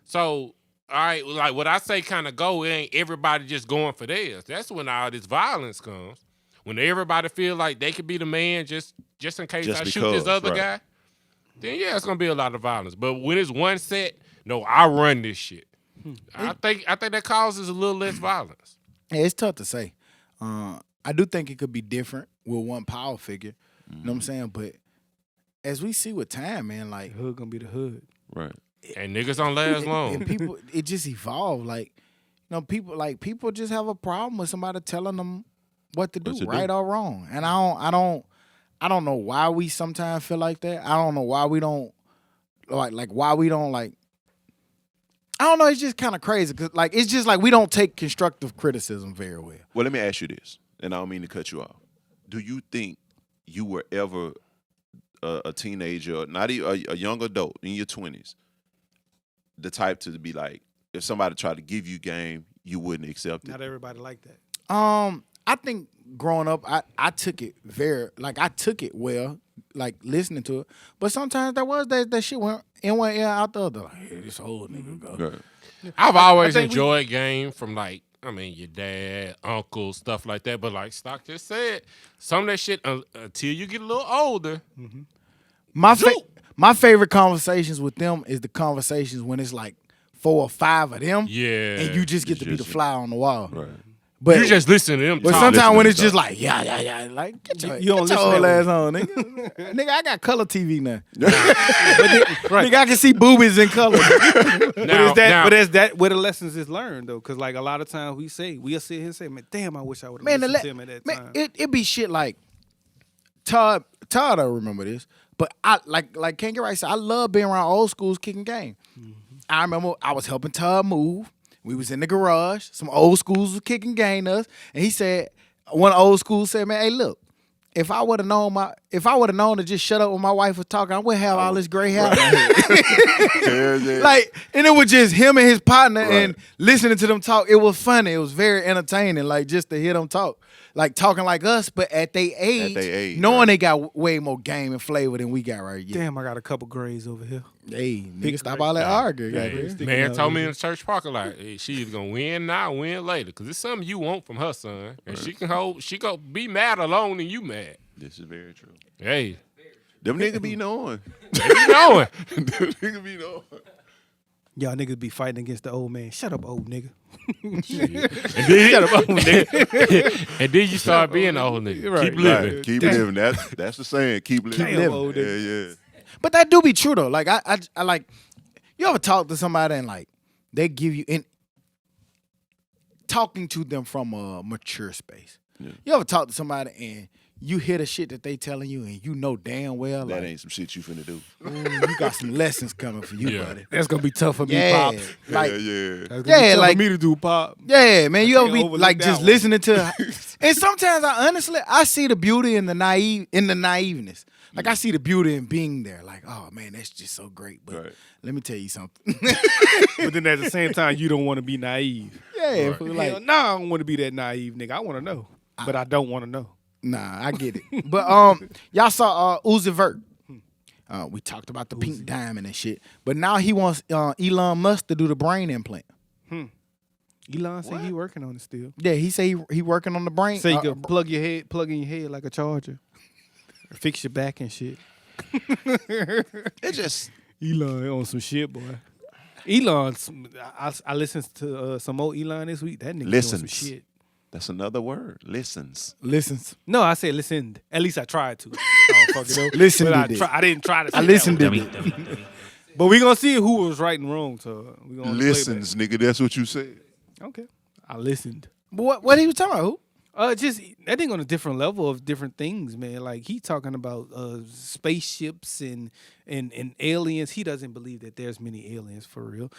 So, all right, like what I say kind of go, it ain't everybody just going for theirs. That's when all this violence comes. When everybody feel like they could be the man just in case Just I shoot because, this other right. guy. then yeah, it's gonna be a lot of violence. But when it's one set, no, I run this shit. I think that causes a little less violence. Yeah, it's tough to say. I do think it could be different with one power figure. You know what I'm saying? But as we see with time, man, like The hood gonna be the hood. Right. And niggas don't last long. and people, it just evolved. Like, people just have a problem with somebody telling them what to do, What to right do. or wrong. And I don't know why we sometimes feel like that. I don't know why we don't why we don't like. I don't know. It's just kind of crazy because it's just like we don't take constructive criticism very well. Well, let me ask you this, and I don't mean to cut you off. Do you think you were ever a teenager, not even a young adult in your 20s, the type to be like, if somebody tried to give you game, you wouldn't accept it? Not everybody like that. I think growing up, I took it I took it well, like listening to it. But sometimes that shit went in one ear out the other. Like, hey, this old nigga go. Right. I've always think enjoyed game from your dad, uncle, stuff like that. But like Stock just said, some of that shit until you get a little older. My favorite conversations with them is the conversations when it's like 4 or 5 of them. Yeah. And you just get to be the fly on the wall. Right. But You just listen to them. But talk. sometimes when Listen it's to just talk. like, yeah, like, get your, You don't get your listen old that ass on, nigga. Nigga, I got color TV now. Right. Nigga, I can see boobies in color. But is that where the lessons is learned though? Because like a lot of times we'll sit here and say, man, damn, I wish I would have listened to him at that time. It be shit like Todd don't remember this, but I like Ken Right said, I love being around old schools kicking game. I remember I was helping Todd move. We was in the garage. Some old schools was kicking game us, and he said, one old school said, man, hey, look, if I would have known to just shut up when my wife was talking, I wouldn't have all this gray hair. Yeah. Like, and it was just him and his partner, Right. and listening to them talk. It was funny. It was very entertaining. Like just to hear them talk, like talking like us, but at their age, knowing right. they got way more game and flavor than we got right here. Damn, I got a couple grays over here. Hey, nigga, stop all that arguing. Hey, goddamn. man told me in the church parking lot, hey, she either gonna win now or win later, because it's something you want from her son, and she gonna be mad alone and you mad. This is very true. Hey, Them niggas be knowing. they be knowing. Them niggas be knowing. Y'all niggas be fighting against the old man. Shut up, old nigga. Shut up, old nigga. And then you start being the old nigga. Right, Keep living. Right. Keep living. That's the saying. Keep living. Damn, old nigga. Yeah. But that do be true though. Like I like, you ever talk to somebody and like they give you talking to them from a mature space. Yeah. You ever talk to somebody and you hear the shit that they telling you and you know damn well That like, ain't some shit you finna do. ooh, you got some lessons coming for you, Yeah. buddy. That's gonna be tough for me, Yeah, Pop. like yeah. That's gonna be Yeah, tough like- for me to do, Pop. yeah, man. You ever can't be overlook like that just one. listening to, and sometimes I see the beauty in the naiveness. Like I see the beauty in being there. Like, oh man, that's just so great. But Right. let me tell you something. But then at the same time, you don't want to be naive. Yeah, Right. fool, Like, like nah, I don't want to be that naive, nigga. I want to know, but I don't want to know. nah, I get it. But y'all saw Uzi Vert. We talked about the pink diamond and shit. But now he wants Elon Musk to do the brain implant. Elon said he working on it still. Yeah, he say he working on the brain. So you can plug in your head like a charger, fix your back and shit. It just Elon on some shit, boy. Elon, I listened to some old Elon this week. That nigga doing some Listens. shit. that's another word. Listens. listens. No, I said listened. At least I tried to. I don't fucking know. Listened But to it. I didn't try to. Say I that listened one. to Dummy, dummy, dummy. But we gonna see who was right and wrong. So we gonna Listens, nigga. That's what you said. Okay, I listened. But what he was talking about? Who? Just I think on a different level of different things, man. Like he talking about spaceships and aliens. He doesn't believe that there's many aliens for real.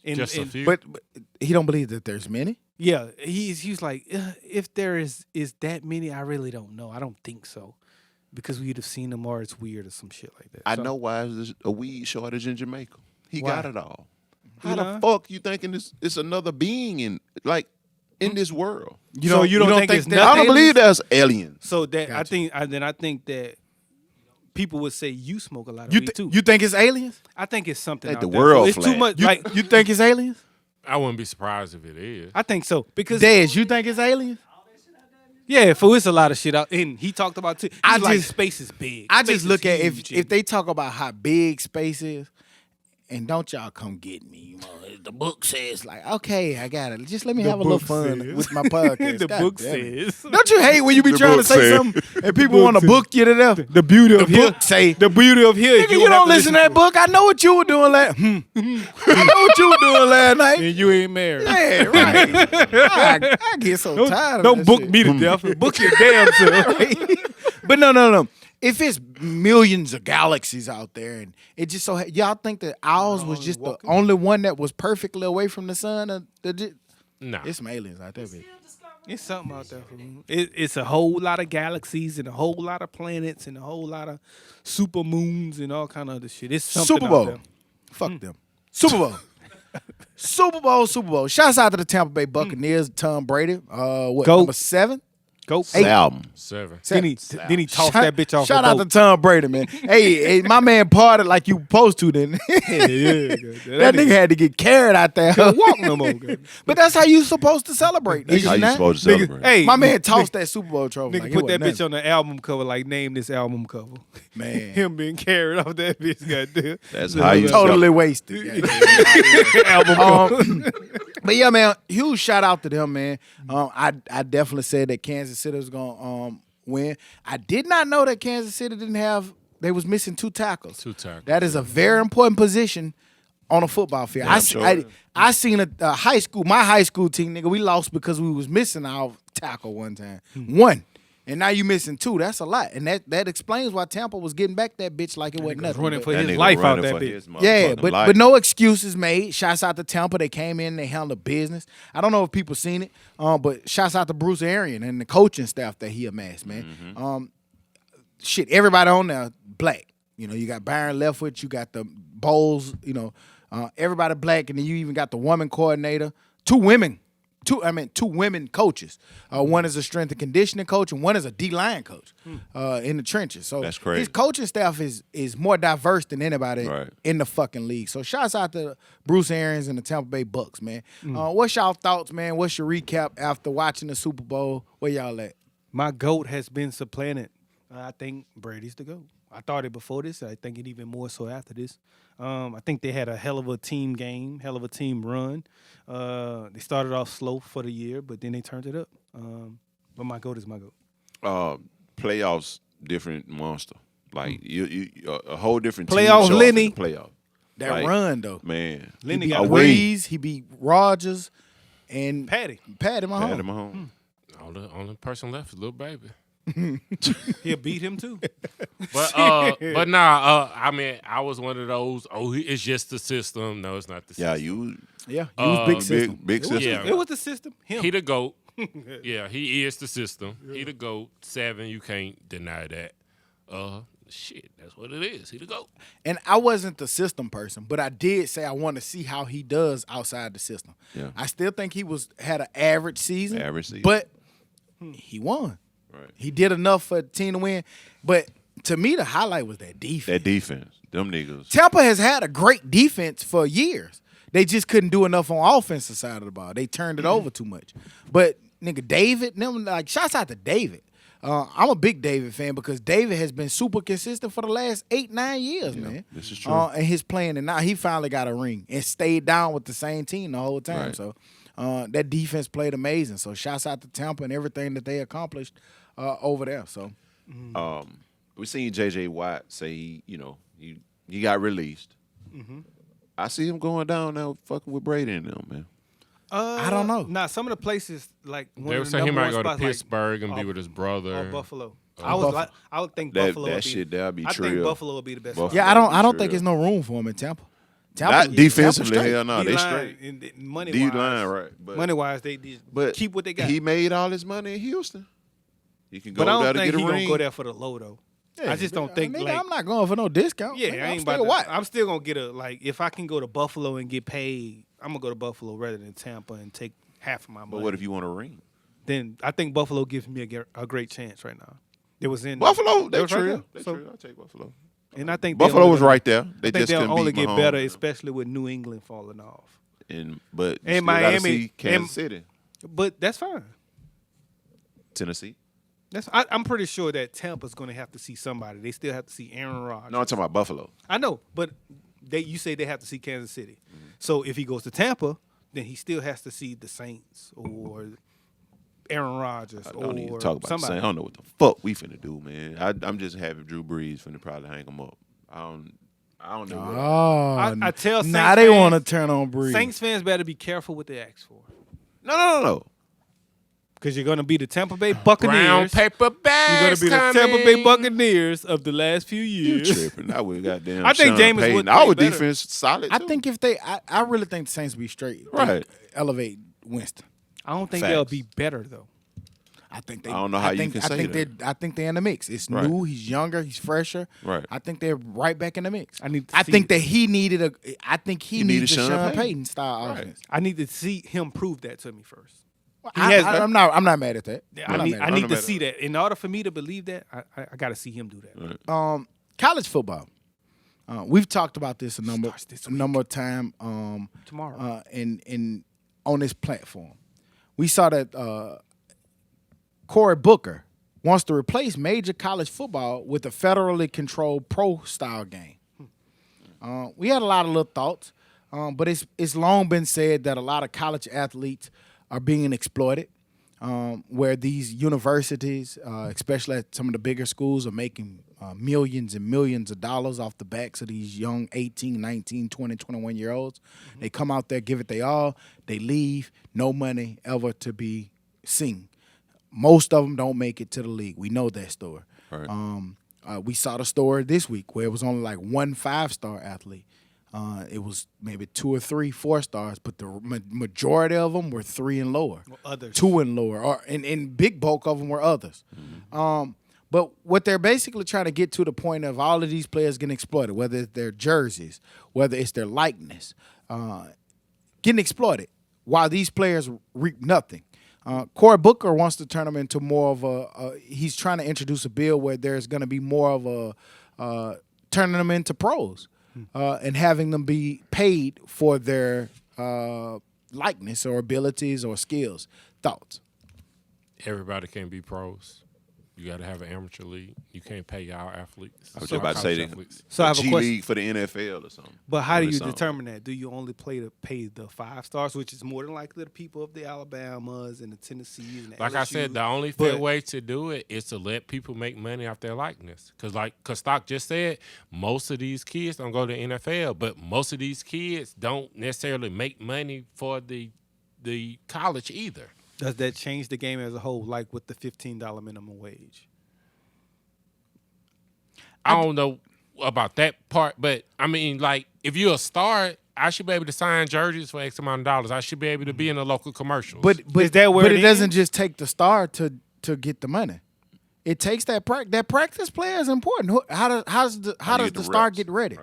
Just a few. But he don't believe that there's many. Yeah, he's like, if there is that many, I really don't know. I don't think so, because we'd have seen them or it's weird or some shit like that. I So- know why there's a weed shortage in Jamaica. He Why? got it all. How Elon? the fuck you thinking it's another being in this world? You don't think it's I not don't believe there's aliens. So that Gotcha. I think that people would say you smoke a lot of You weed too. you think it's aliens? I think it's something Like out the there. world It's too flat. much. You, Like you think it's aliens? I wouldn't be surprised if it is. I think so because Dez, you think it's aliens? Yeah, for it's a lot of shit out. And he talked about too. I He's like just- space is big. I Space just is look at huge, if they talk about how big space is, and don't y'all come get me. You know, the book says like, okay, I got it. Just let me have a little fun says. with my podcast. the God book damn it. says. Don't you hate when you be The trying to book say says. something and people want to book you to death? The beauty of here. book say. The beauty of here. Nigga, you don't listen to that book. I know what you were doing last. I know what you were doing last night. And you ain't married. Yeah, right. I get so tired of Don't that book shit. me to death. Book your damn self. But no. If it's millions of galaxies out there, and it just so y'all think that ours was just the only one that was perfectly away from the sun, Nah. it's some aliens out there, bitch. It's something out there for me. It's a whole lot of galaxies and a whole lot of planets and a whole lot of super moons and all kind of other shit. It's something Super out Bowl. there. Fuck them. Super Bowl. Super Bowl. Shouts out to the Tampa Bay Buccaneers, Tom Brady. What, Go. number 7? Go. Album. 7. Then he tossed that bitch off. Shout a out to boat. Tom Brady, man. hey, my man partied like you supposed to, then. Yeah, That nigga had to get carried out there. couldn't walk no more. God. But that's how you supposed to celebrate. That's nigga, how you not? supposed to Nigga, celebrate. hey, My man tossed that Super Bowl trophy. Nigga like it put that wasn't bitch on the album cover, like name this album cover. Man. Him being carried off that bitch, goddamn. That's how you Totally wasted. album But yeah, man, huge shout out to them, man. I definitely said that Kansas City was gonna win. I did not know that Kansas City they was missing 2 tackles. 2 tackles. That is a very important position on a football field. Damn sure. I seen a high school, my high school team, nigga, we lost because we was missing our tackle one time. One. And now you missing 2. That's a lot. And that explains why Tampa was getting back that bitch like it wasn't nothing. running But- for That his nigga life out running that for bitch. his yeah, motherfucking but life. but no excuses made. Shouts out to Tampa. They came in, they handled business. I don't know if people seen it, but shouts out to Bruce Arian and the coaching staff that he amassed, man. Shit, everybody on there black. You know, you got Byron Leftwich, you got the Bowles, you know, everybody black, and then you even got the woman coordinator. Two women coaches. One is a strength and conditioning coach, and one is a D-line coach in the trenches. So That's crazy. his coaching staff is more diverse than anybody Right. in the fucking league. So shouts out to Bruce Arians and the Tampa Bay Bucks, man. What's y'all thoughts, man? What's your recap after watching the Super Bowl? Where y'all at? My GOAT has been supplanted. I think Brady's the GOAT. I thought it before this. I think it even more so after this. I think they had a hell of a team game, hell of a team run. They started off slow for the year, but then they turned it up. But my GOAT is my GOAT. Playoffs, different monster. Like you a whole different Playoff team show up Lenny. in the playoff. That Like, run though. Man, Lenny He got beat away. Breeze, he beat Rodgers, and Patty. Patty Mahomes. Patty Mahomes. Only person left is Lil Baby. He'll beat him too. But nah, I mean, I was one of those, it's just the system. No, it's not the Yeah, system. you Yeah, he was big system. big system. Yeah. It was the system. Him. He the GOAT. Yeah, he is the system. He the GOAT. 7, you can't deny that. Shit, that's what it is. He the GOAT. And I wasn't the system person, but I did say I want to see how he does outside the system. Yeah. I still think he had an average season. Average season. But he won. Right. He did enough for the team to win. But to me, the highlight was that defense. That defense, them niggas. Tampa has had a great defense for years. They just couldn't do enough on offensive side of the ball. They turned it over too much. But nigga, David, them like shouts out to David. I'm a big David fan because David has been super consistent for the last 8-9 years, man. this is true. And his playing, and now he finally got a ring and stayed down with the same team the whole time. Right. So that defense played amazing. So shouts out to Tampa and everything that they accomplished over there. So We seen J.J. Watt say he got released. I see him going down now, fucking with Brady and them, man. I don't know. Nah, some of the places like one They were of the saying he number might one go to spots, like, Pittsburgh and be with his brother. or Buffalo. Buffalo. I would think That- Buffalo. that would be, shit, that'd be I think trill. Buffalo would be the best. Buffalo. Yeah, I don't Sure. think there's no room for him in Tampa. Not defensively, Tampa straight. hell no, they D-line, straight. and money D wise, line, right? But money wise, they just but keep what they got. He made all his money in Houston. He can go but I there don't to think get he a gonna ring. go there for the low though. I just don't think Nigga, like I'm not going for no discount. yeah, Nigga, I I'm ain't still about to, what? I'm still gonna get if I can go to Buffalo and get paid, I'm gonna go to Buffalo rather than Tampa and take half of my money. But what if you want a ring? Then I think Buffalo gives me a great chance right now. It was in Buffalo, they was right true. there. They So- true. I'll take Buffalo. And I think Buffalo they'll was only- right there. They I think just they'll couldn't only beat get Mahomes. better, especially with New England falling off. But you And still gotta Miami- see Kansas and- City. But that's fine. Tennessee. I'm pretty sure that Tampa's going to have to see somebody. They still have to see Aaron Rodgers. No, I'm talking about Buffalo. I know, but you say they have to see Kansas City. So if he goes to Tampa, then he still has to see the Saints or Aaron Rodgers I don't even or talk about somebody. the Saints. I don't know what the fuck we finna do, man. I'm just happy Drew Brees finna probably hang him up. I don't know. Oh, I tell Saints now they fans- want to turn on Breeze. Saints fans better be careful what they ask for. No. Because you're going to be the Tampa Bay Buccaneers. Brown paper You're going bags to be the Tampa Bay Buccaneers of the last few You years. tripping. I would goddamn I think Sean Jameis Payton. would Our play better. defense solid, I too. think if I really think the Saints will be straight. Right. Elevate Winston. I don't think Facts. they'll be better, though. I think they. I don't know how you can say that. I think they're in the mix. It's Right. new. He's younger. He's fresher. Right. I think they're right back in the mix. I need to I see think it. that he needed a. I think he needed needs a Sean Sean Payton. Payton style Right. offense. I need to see him prove that to me first. I'm not mad at that. I need I'm to not see that. In order for me to believe that, I got to see him do that. College football. We've talked about this a number of times. Tomorrow. In on this platform, we saw that Cory Booker wants to replace major college football with a federally controlled pro style game. We had a lot of little thoughts, but it's long been said that a lot of college athletes are being exploited, where these universities, especially at some of the bigger schools, are making millions and millions of dollars off the backs of these young 18, 19, 20, 21-year-olds. They come out there, give it their all, they leave, no money ever to be seen. Most of them don't make it to the league. We know that story. Right. We saw the story this week where it was only like one 5-star athlete. It was maybe 2 or 3 4-stars, but the majority of them were 3 and lower, others. 2 and lower, and big bulk of them were others. But what they're basically trying to get to the point of all of these players getting exploited, whether it's their jerseys, whether it's their likeness, getting exploited, while these players reap nothing. Cory Booker wants to turn them into more of he's trying to introduce a bill where there's going to be more of turning them into pros. And having them be paid for their likeness or abilities or skills. Thoughts? Everybody can't be pros. You got to have an amateur league. You can't pay our athletes. I was just about to say athletes. So I have a G question. League for the NFL or something. But how do Or you something. determine that? Do you only pay the 5-stars, which is more than likely the people of the Alabamas and the Tennessees and the Like I LSUs? said, the only fair But- way to do it is to let people make money off their likeness. Because Stock just said, most of these kids don't go to the NFL, but most of these kids don't necessarily make money for the college either. Does that change the game as a whole, like with the $15 minimum wage? I don't know about that part, but I mean, like, if you're a star, I should be able to sign jerseys for X amount of dollars. I should be able to be in the local commercials. But Is that where but it it doesn't ends? just take the star to get the money. It takes that practice. That practice player is important. How does the get the star reps? get ready?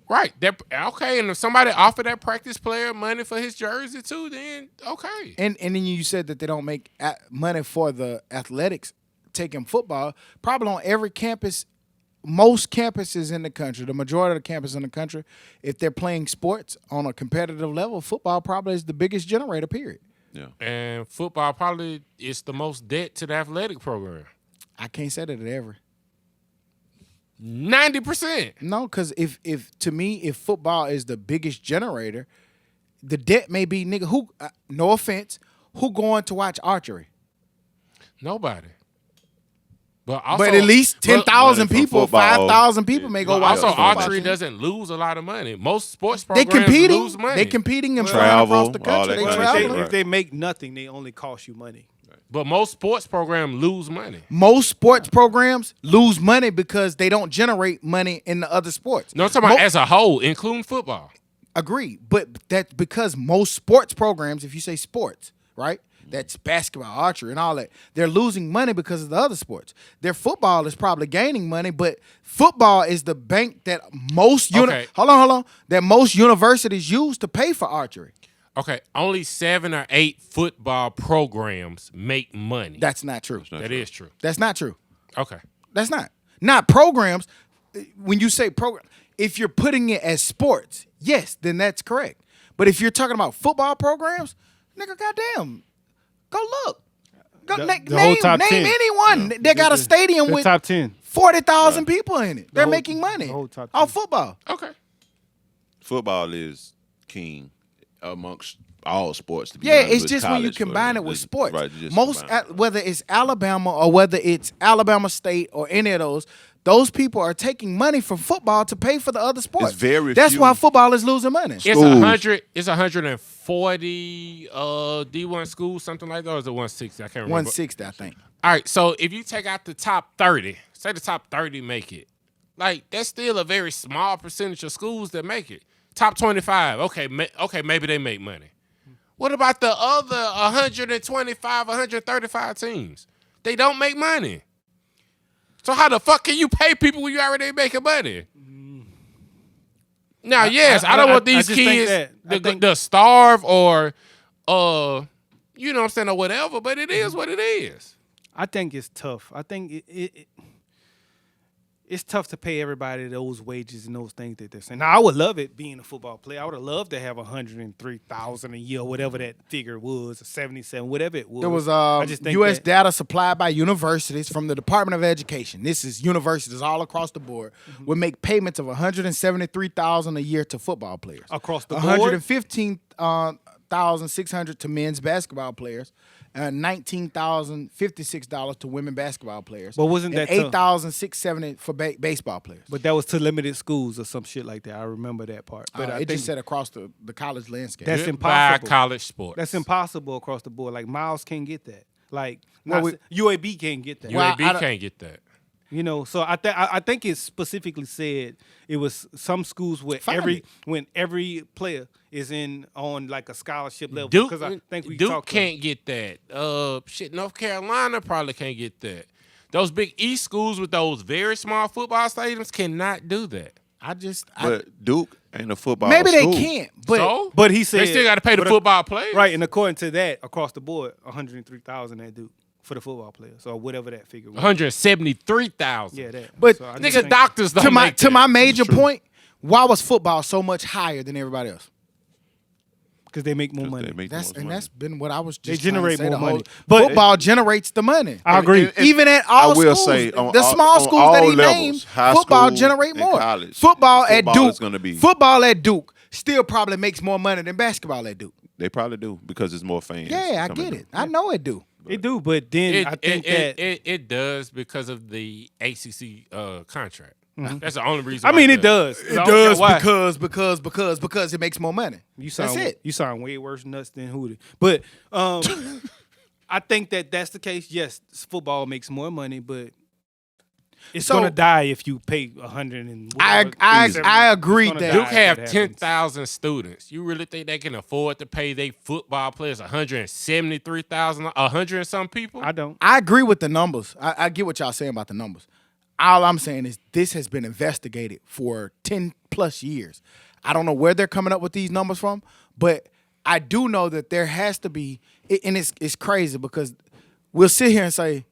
Right. right, okay, and if somebody offer that practice player money for his jersey too, then okay. And then you said that they don't make money for the athletics, taking football. Probably on every campus, most campuses in the country, the majority of the campuses in the country, if they're playing sports on a competitive level, football probably is the biggest generator, period. Yeah. And football probably is the most debt to the athletic program. I can't say that at every. 90%. No, because if to me, if football is the biggest generator, the debt may be nigga who. No offense, who going to watch archery? Nobody. But also, But at least 10,000 money for people, football. 5,000 people may go but watch. also a football archery team. doesn't lose a lot of money. Most sports They programs competing. lose money. They competing and Travel, flying across the all country. that They kind of traveling. shit, If they make nothing, they only cost you money. But most sports programs lose money. Most sports programs lose money because they don't generate money in the other sports. No, I'm talking about as a whole, including football. Agree, but that's because most sports programs, if you say sports, right? That's basketball, archery, and all that. They're losing money because of the other sports. Their football is probably gaining money, but football is the bank that most Okay. hold on, that most universities use to pay for archery. Okay, only 7 or 8 football programs make money. That's not true. That is true. That's not true. Okay. That's not programs. When you say program, if you're putting it as sports, yes, then that's correct. But if you're talking about football programs, nigga, goddamn, go look. The whole top 10. anyone that got a stadium The with top 10. 40,000 people in it. They're whole- making money the whole top off 10. football. Okay. Football is king amongst all sports. To be Yeah, honest, it's with just when you college, combine but it with just- sports. right, just Most, combine. whether it's Alabama or whether it's Alabama State or any of those people are taking money from football to pay for the other sports. It's very That's few. why football is losing money. It's Schools. 100. It's 140 D1 schools, something like that. Or is it 160? I can't remember. 160, I think. All right, so if you take out the top 30, say the top 30 make it, like that's still a very small percentage of schools that make it. Top 25, okay, maybe they make money. What about the other 125, 135 teams? They don't make money. So how the fuck can you pay people when you already making money? Now, yes, I don't want these just think kids that. to starve or, you know what I'm saying, or whatever, but it is what it is. I think it's tough. I think it's tough to pay everybody those wages and those things that they're saying. Now, I would love it being a football player. I would have loved to have $103,000 a year, whatever that figure was, or 77, whatever it was. There was I just think U.S. that- data supplied by universities from the Department of Education. This is universities all across the board. Would make payments of $173,000 a year to football players. Across the board? $115,600 to men's basketball players, and $19,056 to women basketball players. But wasn't and that to- $8,670 for baseball players? But that was to limited schools or some shit like that. I remember that part. But I It think just said across the college landscape. That's Goodbye, impossible. college sports. That's impossible across the board. Like Miles can't get that. Like Well, UAB can't get that. Well, UAB can't get that. You know, so I think it specifically said it was some schools where when every player is on like a scholarship level. Duke, Because I think we Duke talked to can't get that. North Carolina probably can't get that. Those big East schools with those very small football stadiums cannot do that. But Duke ain't a football maybe they school. can't, but So? But he said They still got to pay the but football players. Right, and according to that, across the board, $103,000 at Duke for the football players, or whatever that figure was. 173,000. Yeah, that. But So I just Nigga, think- doctors don't to my make to that. my major point, why was football so much higher than everybody else? because they make more 'Cause money. they make the That's most and money. that's been what I was just They trying to generate say more the whole- money. But- football generates the money. I agree. Even at all I will schools, say, the on small all- schools on that all he levels, named, high football school generate and more. college, Football at football Duke, is gonna be- football at Duke still probably makes more money than basketball at Duke. They probably do because there's more fans. Yeah, I coming get in. it. I know it do. They do, but then I think that it does because of the ACC contract. That's the only reason. I why mean, it does. It I don't care does why. because it makes more money. You sound That's it. You sound way worse nuts than Hootie. But I think that that's the case. Yes, football makes more money, but it's So- gonna die if you pay 100 and I whatever. agree It's gonna that- die Duke if have that happens. 10,000 students. You really think they can afford to pay their football players 173,000, 100 and some people? I don't. I agree with the numbers. I get what y'all saying about the numbers. All I'm saying is this has been investigated for 10 plus years. I don't know where they're coming up with these numbers from, but I do know that there has to be, and it's crazy because we'll sit here and say,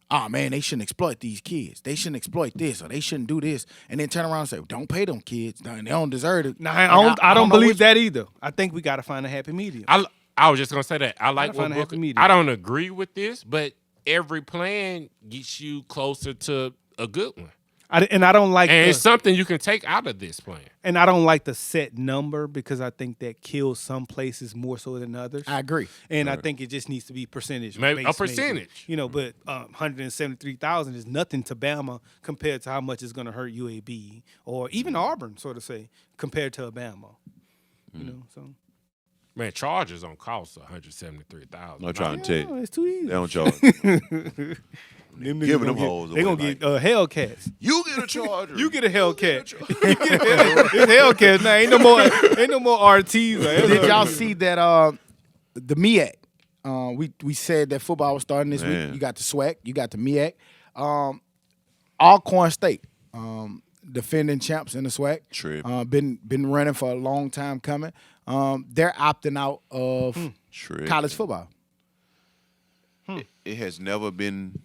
oh man, they shouldn't exploit these kids. They shouldn't exploit this or they shouldn't do this. And then turn around and say, don't pay them kids. They don't deserve it. Nah, Like, I don't know believe which- that either. I think we got to find a happy medium. I was just gonna say that. I like Gotta what find a happy Booker. medium. I don't agree with this, but every plan gets you closer to a good one, I don't like and the, it's something you can take out of this plan. and I don't like the set number because I think that kills some places more so than others. I agree. And I think it just needs to be percentage. Maybe a based, percentage. You know, but 173,000 is nothing to Bama compared to how much it's going to hurt UAB or even Auburn, so to say, compared to Bama. You know, so Man, Chargers don't cost 173,000. I'm trying to tell oh, you. it's too easy. They don't charge. Them Giving niggas them gonna hoes get, they away, gonna get Hellcats. You get a charger. You get a Hellcat. It's Hellcat now. Ain't no more RTs. Like, Did y'all see that the MEAC? We said that football was starting this Man. week. You got the SWAC, you got the MEAC. Alcorn State, defending champs in the SWAC. Trip. Been running for a long time coming. They're opting out of Trip. college football. It has never been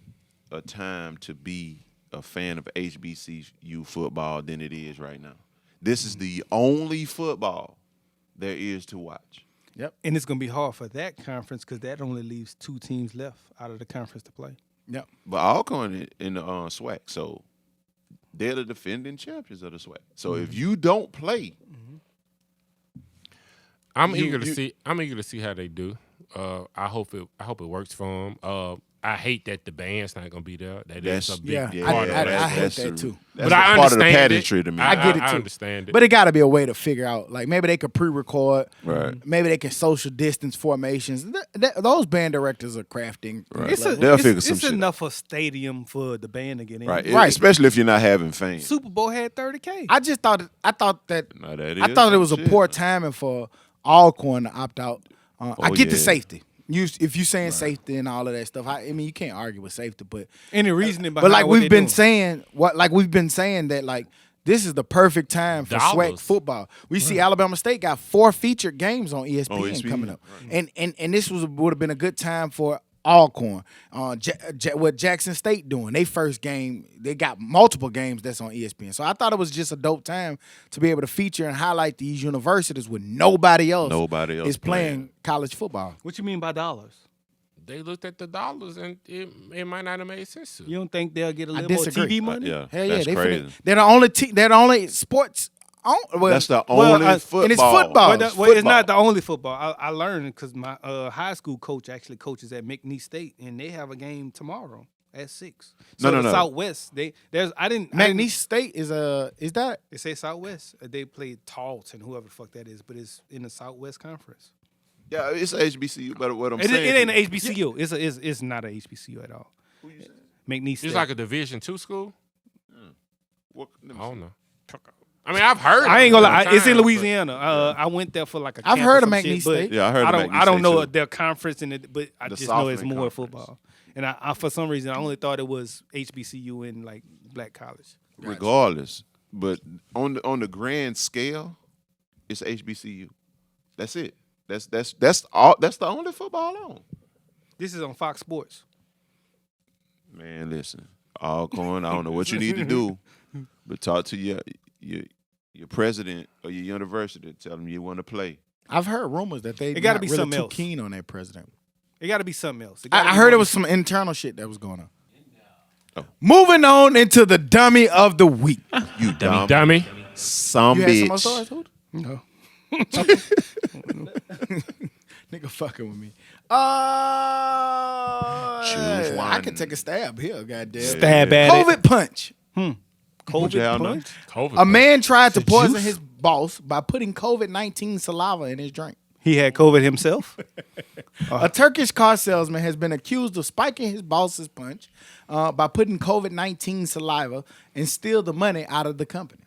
a time to be a fan of HBCU football than it is right now. This is the only football there is to watch. Yep. And it's gonna be hard for that conference because that only leaves 2 teams left out of the conference to play. Yep. But Alcorn in the SWAC, so they're the defending champions of the SWAC. So if you don't play, I'm eager to see how they do. I hope it works for them. I hate that the band's not gonna be there. That's a big part of that. I hate that too. That's But I part of the understand pageantry to me. I get it I too. understand it. But it got to be a way to figure out. Like maybe they could pre-record. Right. Maybe they can social distance formations. Those band directors are crafting. Right. It's, They'll figure some it's shit enough a stadium for the band to get in. Right. Right. Especially if you're not having fans. Super Bowl had 30K. I thought that No, that I is thought it was a some shit. poor timing for Alcorn to opt out. I get the yeah. safety. If you're saying safety and all of that stuff, I mean you can't argue with safety, but Any reasoning behind but like what we've been saying. saying that like this is the perfect time for SWAC Dollars. football. We see Alabama State got 4 featured games on ESPN, On ESPN, coming up, and this would have been a good time for Alcorn. What Jackson State doing? They first game, they got multiple games that's on ESPN. So I thought it was just a dope time to be able to feature and highlight these universities when nobody else is playing college football. What you mean by dollars? They looked at the dollars and it might not have made sense to them. You don't think they'll get a I little more disagree. TV money? Yeah. Hell yeah, That's they crazy. they're the only team. They're the only sports. That's the only football. And it's football. Well, it's not the only football. I learned because my high school coach actually coaches at McNeese State, and they have a game tomorrow at 6. So No. Southwest. McNeese State is that? They say Southwest. They play Tarleton, whoever the fuck that is, but it's in the Southwest Conference. Yeah, it's a HBCU, but what I'm It saying. ain't an HBCU. It's not an HBCU at all. McNeese State. It's like a Division II school. What, I don't know. I mean, I've heard. I ain't gonna lie. It's in but- Louisiana. I went there for like a. I've camp heard or of some McNeese shit, but State. Yeah, I heard of McNeese I don't State, know too. their conference in it, but I The just know it's Southland more Conference. football. And I for some reason I only thought it was HBCU in like black college. regardless, but on the grand scale, it's HBCU. That's it. That's all. That's the only football on. This is on Fox Sports. Man, listen, Alcorn. I don't know what you need to do, but talk to your president or your university. Tell them you want to play. I've heard rumors that they It gotta not be really something too else. keen on their president. It got to be something else. It gotta I be heard more it was some internal shit that was going on. Moving on into the dummy of the week. You dumb Dummy. some You had some more bitch. stories, Hood? No. Nigga fucking with me. Choose one. I could take a stab here, goddamn. Stab at it. COVID punch. COVID y'all know? punch. COVID. A man tried to poison juice? his boss by putting COVID-19 saliva in his drink. He had COVID himself. A Turkish car salesman has been accused of spiking his boss's punch by putting COVID-19 saliva and steal the money out of the company.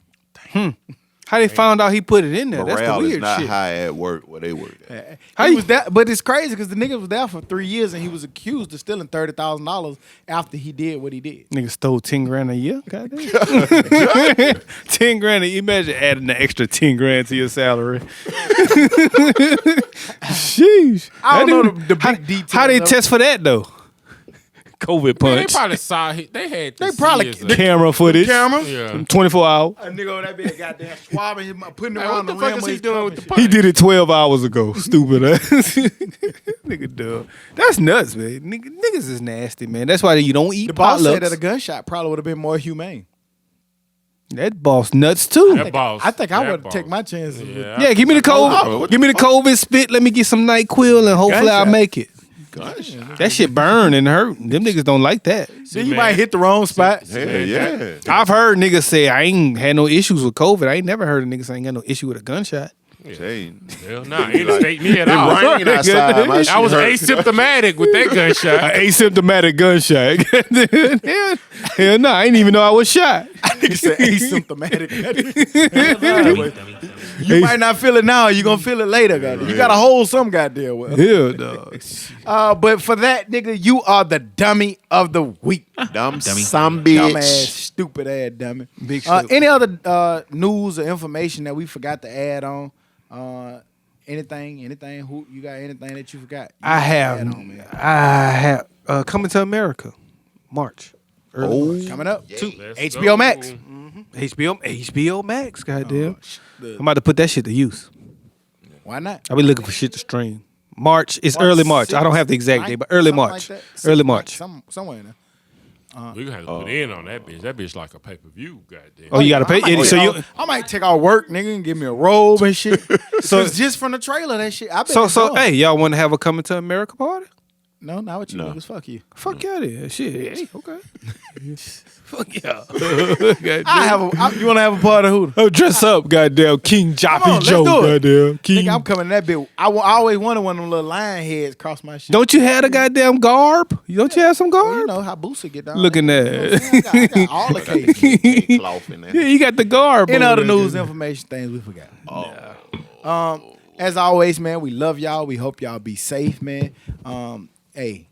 How they found out he put it in there? That's the Morale is weird not shit. high at work where they work at. He was that, but it's crazy because the nigga was there for 3 years and he was accused of stealing $30,000 after he did what he did. Nigga stole 10 grand a year. Goddamn. 10 grand. Imagine adding an extra 10 grand to your salary. Sheesh. I don't know That the how, big details. How they of it. test for that though? COVID Man, they punch. probably saw. They had. To They see probably- his, the Camera footage. camera? Yeah. 24 hours. A nigga on that bed, goddamn swabbing him, putting it Hey, around what the the fuck rim is of he his doing cup with and the shit. He punch? did it 12 hours ago. Stupid ass. Nigga dumb. That's nuts, man. Niggas is nasty, man. That's why you don't eat The boss said that a potlucks. gunshot probably would have been more humane. That boss nuts too. That boss. I think I That would boss. take my chances. with- Yeah. Yeah, give me the Oh, COVID. Give me the COVID spit. Let me get some NyQuil and hopefully I'll Gunshot. make it. That shit burn and hurt. Them niggas don't like that. Then you man. might hit the wrong spot. Hell yeah. I've heard niggas say I ain't had no issues with COVID. I ain't never heard a nigga say I ain't got no issue with a gunshot. Hey, Hell nah, it didn't state me at it all. rain outside. My shit I was hurt. asymptomatic with that gunshot. Asymptomatic gunshot. Hell no, I didn't even know I was shot. Nigga said asymptomatic. Dummy, dummy. You might not feel it now. You gonna feel it later, goddamn. You gotta hold some goddamn well. Hell dog. But for that, nigga, you are the dummy of the week. Dumb Dummy. some Dumb ass, bitch. stupid ass dummy. Big shit. Any other news or information that we forgot to add on? Anything? Who you got? Anything that you forgot? You I gotta have. add on, man. I have. Coming to America, March. Early March. Coming up. Let's HBO go. Max. HBO Max. Goddamn. I'm about to put that shit to use. Why not? I be looking for shit to stream. March. It's March early March. I don't 6th, have the exact 9th, date, but early something March. like that. Early March. Somewhere in there. We gonna have to put in on that bitch. That bitch like a pay-per-view, goddamn. Oh, you gotta pay. I might, So take you. off- I might take out work, nigga, and give me a robe and shit. So- So just from the trailer, that shit. I So hey, y'all want to have a coming to America party? no, not with you No. niggas. Fuck you. Fuck y'all there. Shit. Hey, okay. Fuck y'all. I have a. You want to have a party? Who? Oh, dress up, goddamn King Come Joppy on, let's Joe, do it. goddamn King. Nigga, I'm coming in that bit. I always wanted one of them little lion heads across my shit. Don't you have the goddamn garb? Don't you have some Well, garb? you know how Boosie get down. Looking there. at You know what I'm saying? I got all the cases. Cloth in there. Yeah, you got the garb. In over other there. news, information, things we forgot. As always, man, we love y'all. We hope y'all be safe, man. Hey,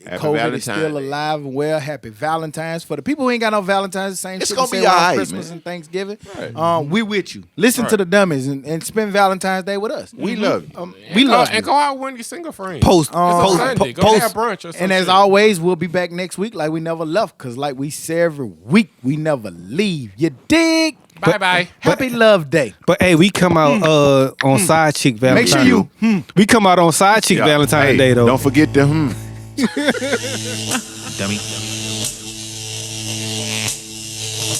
Happy COVID is Valentine's still Day. alive and well. Happy Valentine's. For the people who ain't got no Valentine's, the same It's shit gonna we be say around all right, Christmas man. and Thanksgiving. We with you. Listen to Right. the Dummies and spend Valentine's Day with us. We love you. We love and you. go out with one of your single friends. Post, It's a post, Sunday. Go post. have brunch or something. And as always, we'll be back next week like we never left. Because like we say every week, we never leave. You dig? Bye-bye. Happy Love Day. But hey, we come out on Side Chick Valentine. Make sure you. We come out on Side Chick Yeah. Valentine's Hey, Day though. Don't forget the Dummy.